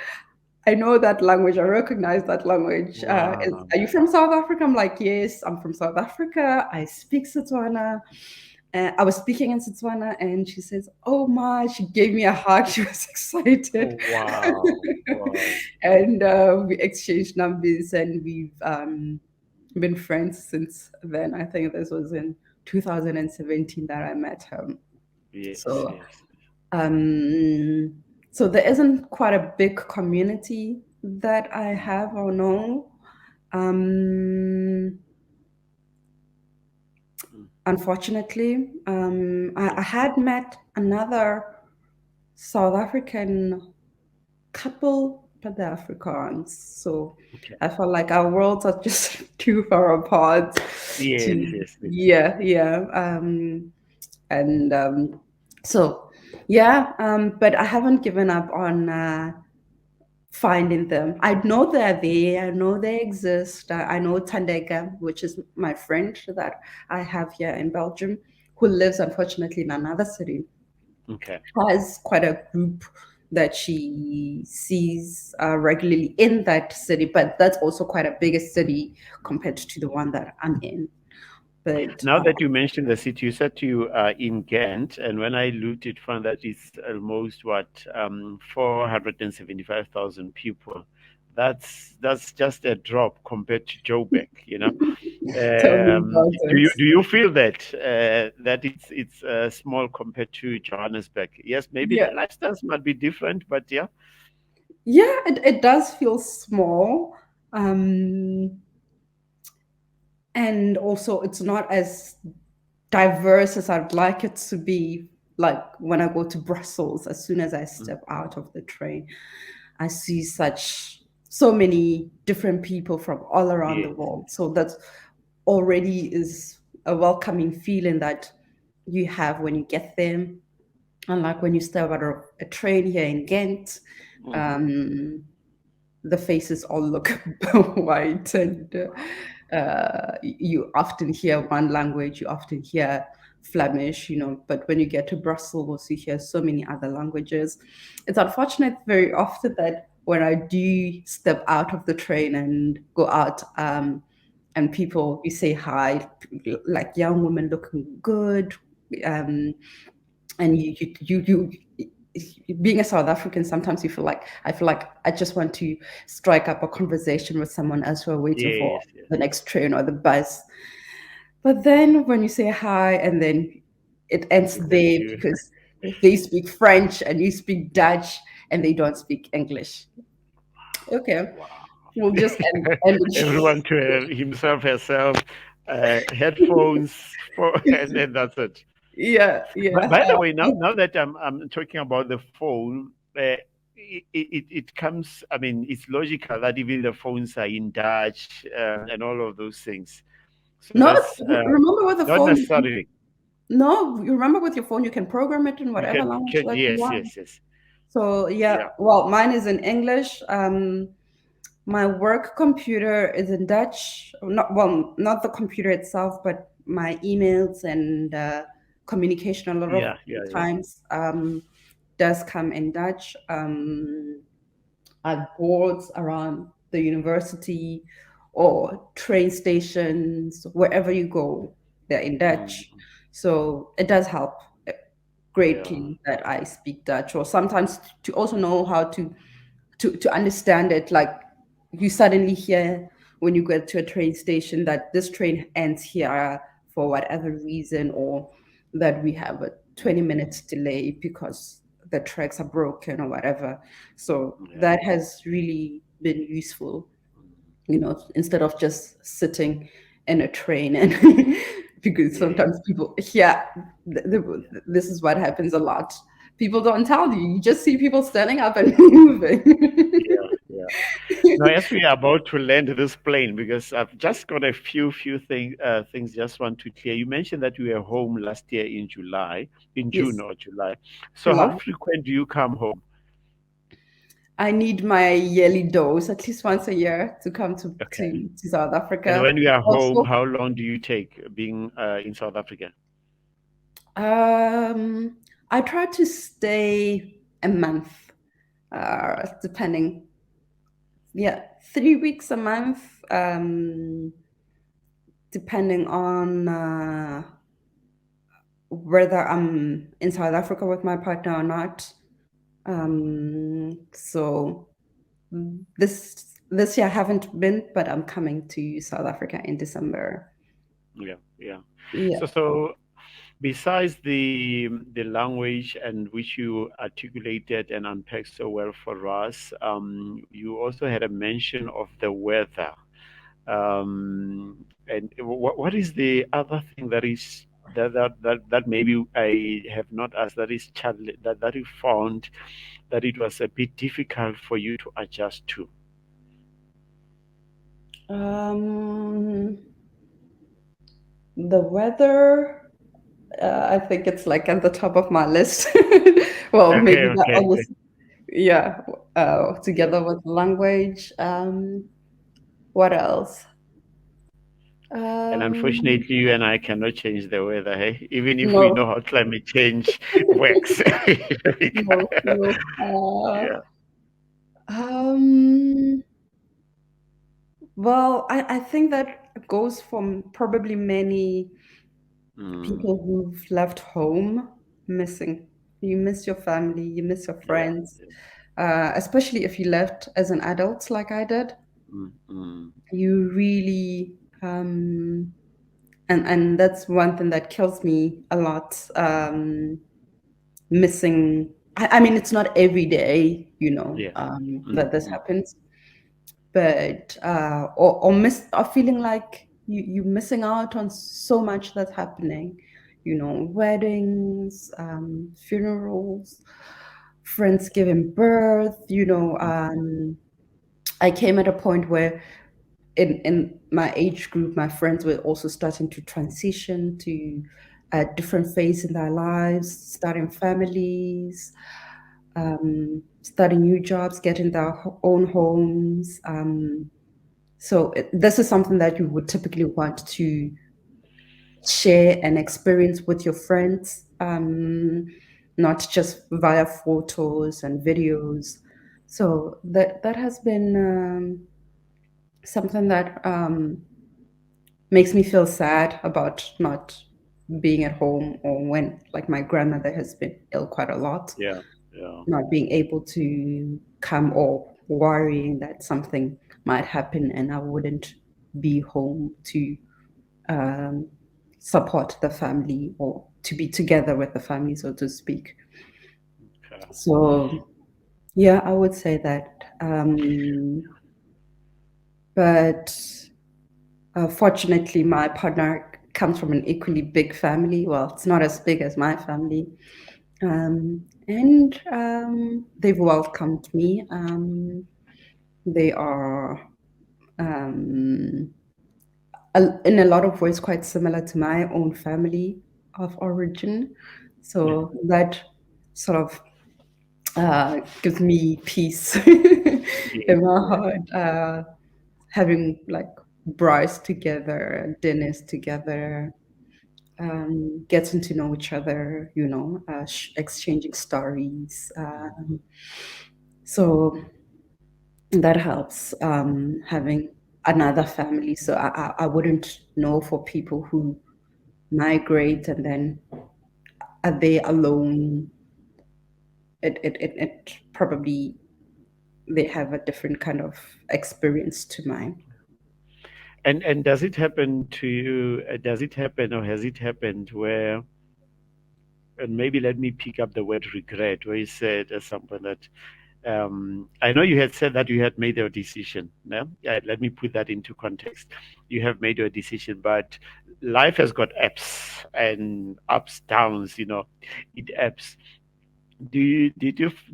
I know that language. I recognize that language. Wow. Are you from South Africa? I'm like, yes, I'm from South Africa. I speak Setswana. I was speaking in Setswana, and she says, "Oh my!" She gave me a hug. She was excited, Wow. Wow. and we exchanged numbers, and we've been friends since then. I think this was in 2017 that I met her. Yes, So yes. um, So there isn't quite a big community that I Mm, have or know. Um, mm, Unfortunately, yeah. I had met another South African couple, but they're Afrikaans. So Okay. I felt like our worlds are just too far apart Yes, to, yes, yes. yeah, yeah. And so, yeah, but I haven't given up on finding them. I know they're there. I know they exist. I know Tandega, which is my friend that I have here in Belgium, who lives unfortunately in another city, Okay. has quite a group that she sees regularly in that city, but that's also quite a bigger city compared to the one that I'm in. But Now that you mentioned the city, you said you are in Ghent, and when I looked, it found that it's almost what 475,000 people. That's just a drop compared to Joburg, you know. tell me about it. Do you feel that that it's small compared to Johannesburg? Yes, maybe Yeah, the lifestyles might be different, but yeah. yeah, it does feel small. Um, and also, it's not as diverse as I'd like it to be. Like when I go to Brussels, as soon as I Mm, step out of the train, I see so many different people from all around the yes. world. So that already is a welcoming feeling that you have when you get there. Unlike when you step out of a train here in Ghent, Hmm. um, the faces all look white, and you often hear one language, you often hear Flemish, but when you get to Brussels, you hear so many other languages. It's unfortunate very often that when I do step out of the train and go out, and people, you say hi, like young women looking good, um, and being a South African, sometimes you feel like I feel like I just want to strike up a conversation with someone else who are waiting for Yes, yes. the next train or the bus. But then when you say hi and then it ends Look at there you. because they speak French and you speak Dutch and they don't speak English. Okay, Wow. we'll just end it. Everyone to himself, herself, headphones, for, and then that's it. Yeah, But yeah. by the way, now that I'm talking about the phone, it comes. I mean, it's logical that even the phones are in Dutch and all of those things. So No, that's remember with the not phone. necessarily. No, you remember with your phone, you can program it in whatever You language can that you yes, want. yes, yes. So yeah, Yeah, well, mine is in English. My work computer is in Dutch. Not well, not the computer itself, but my emails and communication. A lot of yeah, yeah, yeah. times does come in Dutch. At boards around the university or train stations, wherever you go, they're in Mm, Dutch. So it does help yeah. greatly that I speak Dutch, or sometimes to also know how to understand it. Like you suddenly hear when you get to a train station that this train ends here for whatever reason, or that we have a 20 minutes delay because the tracks are broken or whatever. So Yeah. that has really been useful, instead of just sitting in a train and because Yeah. sometimes people, yeah, Yeah. this is what happens a lot. People don't tell you. You just see people standing up and moving. Yeah. Yeah. Now, as we are about to land this plane, because I've just got a few things just want to clear. You mentioned that you were home last year in July, in June Yes, or July. So, how love. frequent do you come home? I need my yearly dose at least once a year to come Okay. to South And Africa. when you are home, Also, how long do you take being in South Africa? um, I try to stay a month, depending. Yeah, 3 weeks a month, depending on whether I'm in South Africa with my partner or not. So this year I haven't been, but I'm coming to South Africa in December. Yeah. Yeah. Yeah. So besides the language and which you articulated and unpacked so well for us, you also had a mention of the weather. And what is the other thing that is that maybe I have not asked, that is that you found that it was a bit difficult for you to adjust to? Um, the weather, I think it's like at the top of my list. Well, Okay, maybe that okay, okay. almost, yeah, together with language. What else? And Um, unfortunately, you and I cannot change the weather, hey? Even if we no, know how climate change works. We no, can't- no. yeah. Um, well, I think that goes from probably many Mm, people who've left home missing. You miss your family, you miss your yeah. friends, especially if you left as an adult like I did. Mm, mm, You really, and that's one thing that kills me a lot. Missing. I mean, it's not every day, yeah. Mm, that this mm, happens, but or miss or feeling like you're missing out on so much that's happening, weddings, funerals, friends giving birth. mm, I came at a point where in my age group, my friends were also starting to transition to a different phase in their lives, starting families, starting new jobs, getting their own homes. So this is something that you would typically want to share and experience with your friends, not just via photos and videos. So that has been something that makes me feel sad about not being at home, or when, like, my grandmother has been ill quite a lot, yeah. Yeah. not being able to come, or worrying that something might happen and I wouldn't be home to um, support the family, or to be together with the family, so to speak. Okay. So, yeah, I would say that. But fortunately, my partner comes from an equally big family. Well, it's not as big as my family. And they've welcomed me. They are, um, in a lot of ways, quite similar to my own family of origin. So that sort of gives me peace Yeah. in my Yeah. heart. Having like braais together, dinners together, getting to know each other, exchanging stories. So that helps, having another family. So I wouldn't know for people who migrate and then are they alone. It probably, they have a different kind of experience to mine. And does it happen to you? Does it happen, or has it happened where? And maybe let me pick up the word regret, where you said at some point that I know you had said that you had made your decision. Yeah? Yeah, let me put that into context. You have made your decision, but life has got ups and ups, downs. It ebbs. Do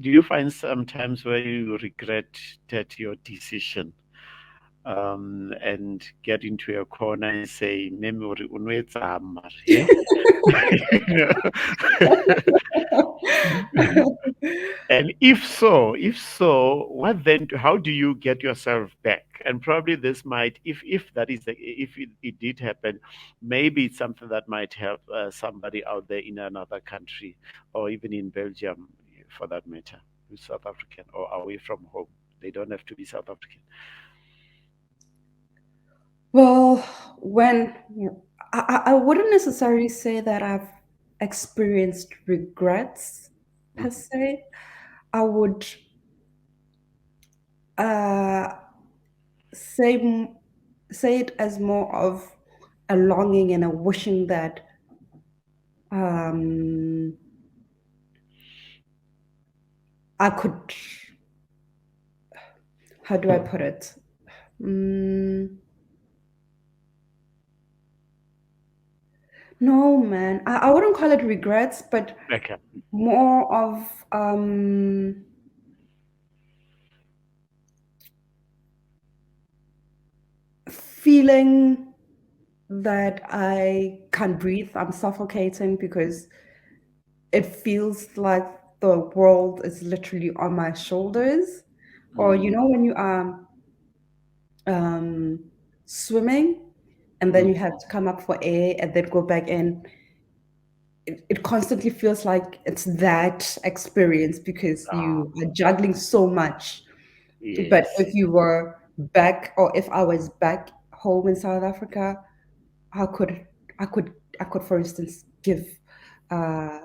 you find sometimes where you regret that your decision, and get into a corner and say, "Memory, unwetsa mara, yeah?" And if so, what then? How do you get yourself back? And probably this might, if that is if it did happen, maybe it's something that might help somebody out there in another country, or even in Belgium, for that matter, who's South African or away from home. They don't have to be South African. Well, when I wouldn't necessarily say that I've experienced regrets per Mhm. se. I would uh, say say it as more of a longing and a wishing that um, I could, how do I put it? Mm, no, man, I wouldn't call it regrets, but Okay. more of feeling that I can't breathe. I'm suffocating because it feels like the world is literally on my shoulders. Or you know Mm, when you are um, swimming and then you mm, have to come up for air and then go back in. It constantly feels like it's that experience because ah, you are juggling so much. But yes. if you were back, or if I was back home in South Africa, I could, I could, I could, for instance, give uh,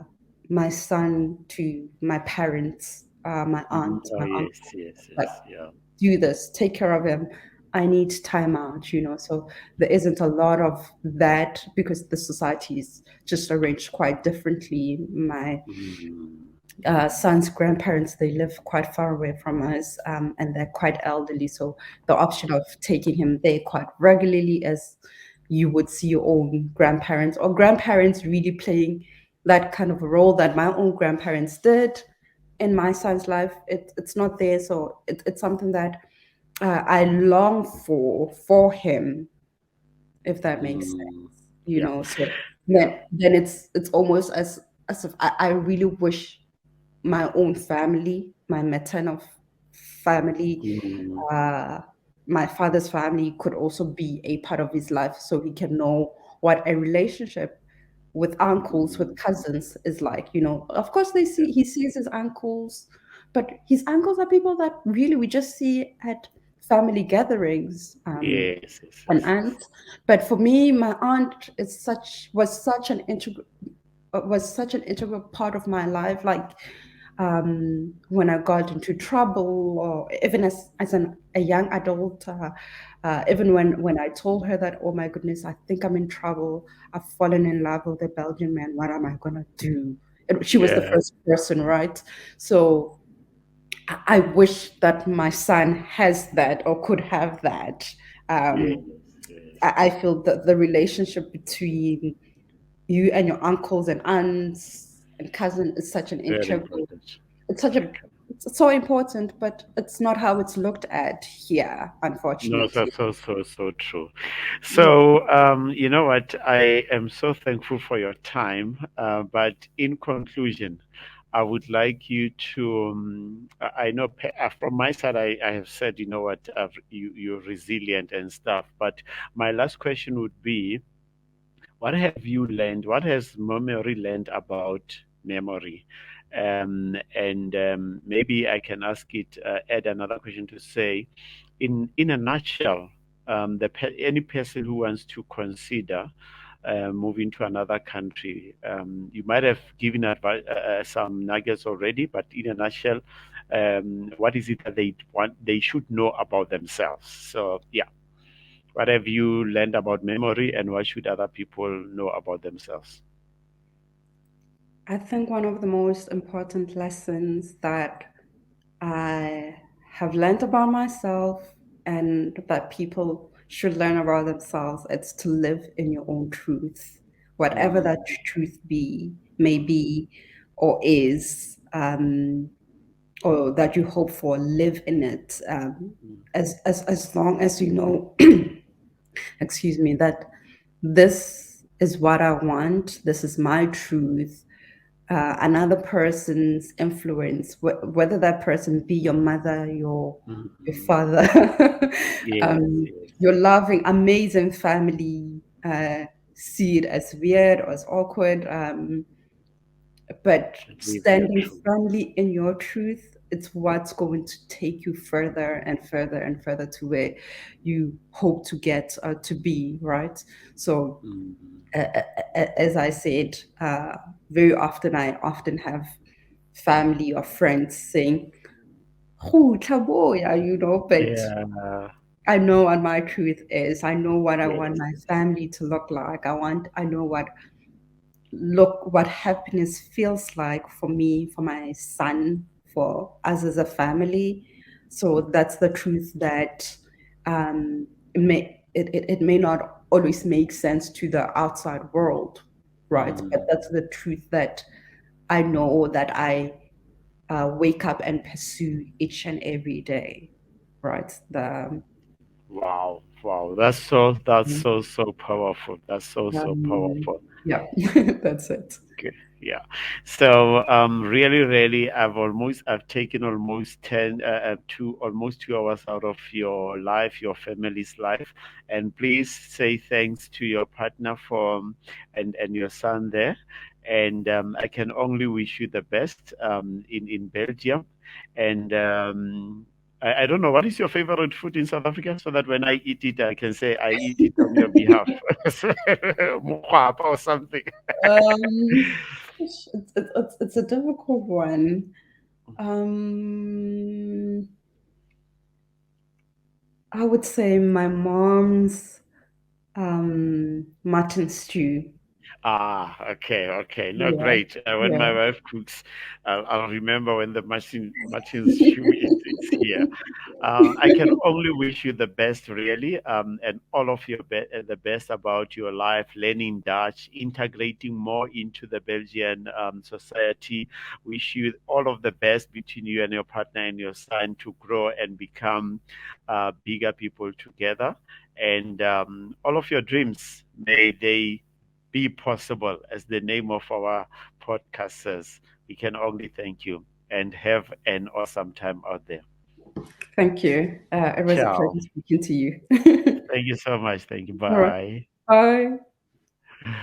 my son to my parents, my Mm, aunt, oh, my yes, uncle, yes, like, yes. Yeah. do this, take care of him. I need time out, So there isn't a lot of that because the society is just arranged quite differently. My Mm, son's grandparents, they live quite far away from us, and they're quite elderly, so the option of taking him there quite regularly, as you would see your own grandparents or grandparents really playing that kind of a role that my own grandparents did in my son's life, it's not there. So it's something that I long for him, if that makes mm, sense, yeah, So yeah. then it's almost as if I really wish my own family, my maternal family, Mm, uh, my father's family could also be a part of his life, so he can know what a relationship with uncles, with mm, cousins is like. Of course, yeah. he sees his uncles, but his uncles are people that really we just see at family gatherings. Yes, yes, An yes, yes. aunt, but for me, my aunt was such an integral part of my life. Like when I got into trouble, or even as a young adult, even when I told her that, oh my goodness, I think I'm in trouble. I've fallen in love with a Belgian man. What am I gonna do? She was the Yeah. first person, right? So I wish that my son has that or could have that. Yes, Um, yes. I feel that the relationship between you and your uncles and aunts and cousin is such an Very integral. important. It's such a Okay. it's so important, but it's not how it's looked at here, No, so unfortunately. so so so true. Yeah. So, you know what? I am so thankful for your time. But in conclusion, I would like you to. I know from my side, I have said, you know what, you're resilient and stuff. But my last question would be, what have you learned? What has memory learned about memory? And maybe I can ask it, add another question to say, in a nutshell, any person who wants to consider moving to another country, you might have given some nuggets already, but in a nutshell, what is it that they should know about themselves? So yeah, what have you learned about memory, and what should other people know about themselves? I think one of the most important lessons that I have learned about myself and that people should learn about themselves, it's to live in your own truth, whatever that Mm, truth may be, or is, or that you hope for, live in it. mm, As long as you know, excuse me, that this is what I want, this is my truth. Another person's influence, whether that person be your mother, your mm. father, Yes, yes. your loving, amazing family, see it as weird or as awkward. But And live your standing truth. firmly in your truth, it's what's going to take you further and further and further to where you hope to get to be, right? So, Mm. as I said, very often I often have family or friends saying, "Oh, Taboya," but Yeah. I know what my truth is. I know what I want Yes. my family to look like. I know what look what happiness feels like for me, for my son, for us as a family. So that's the truth that it may not always make sense to the outside world, right? But Mm. that's the truth that I know, that I wake up and pursue each and every day, right? Wow, wow, that's so powerful. That's so Um, powerful. yeah, that's it. Okay, yeah. So really, I've taken almost 2 hours out of your life, your family's life, and please say thanks to your partner for and your son there, and I can only wish you the best in Belgium, and I don't know what is your favorite food in South Africa, so that when I eat it, I can say I eat it on your behalf, Mukgwapa or something. It's a difficult one. Um, I would say my mom's mutton stew. Ah, okay, okay. No, Yeah, great. When yeah. my wife cooks, I'll remember when the machines shoe it's here. I can only wish you the best, really, and all of the best about your life, learning Dutch, integrating more into the Belgian society. Wish you all of the best between you and your partner and your son to grow and become bigger people together. And all of your dreams, may they be possible, as the name of our podcast says. We can only thank you and have an awesome time out there. Thank you. It was a Ciao. pleasure speaking to you. Thank you so much. Thank you. All right. Bye. Bye.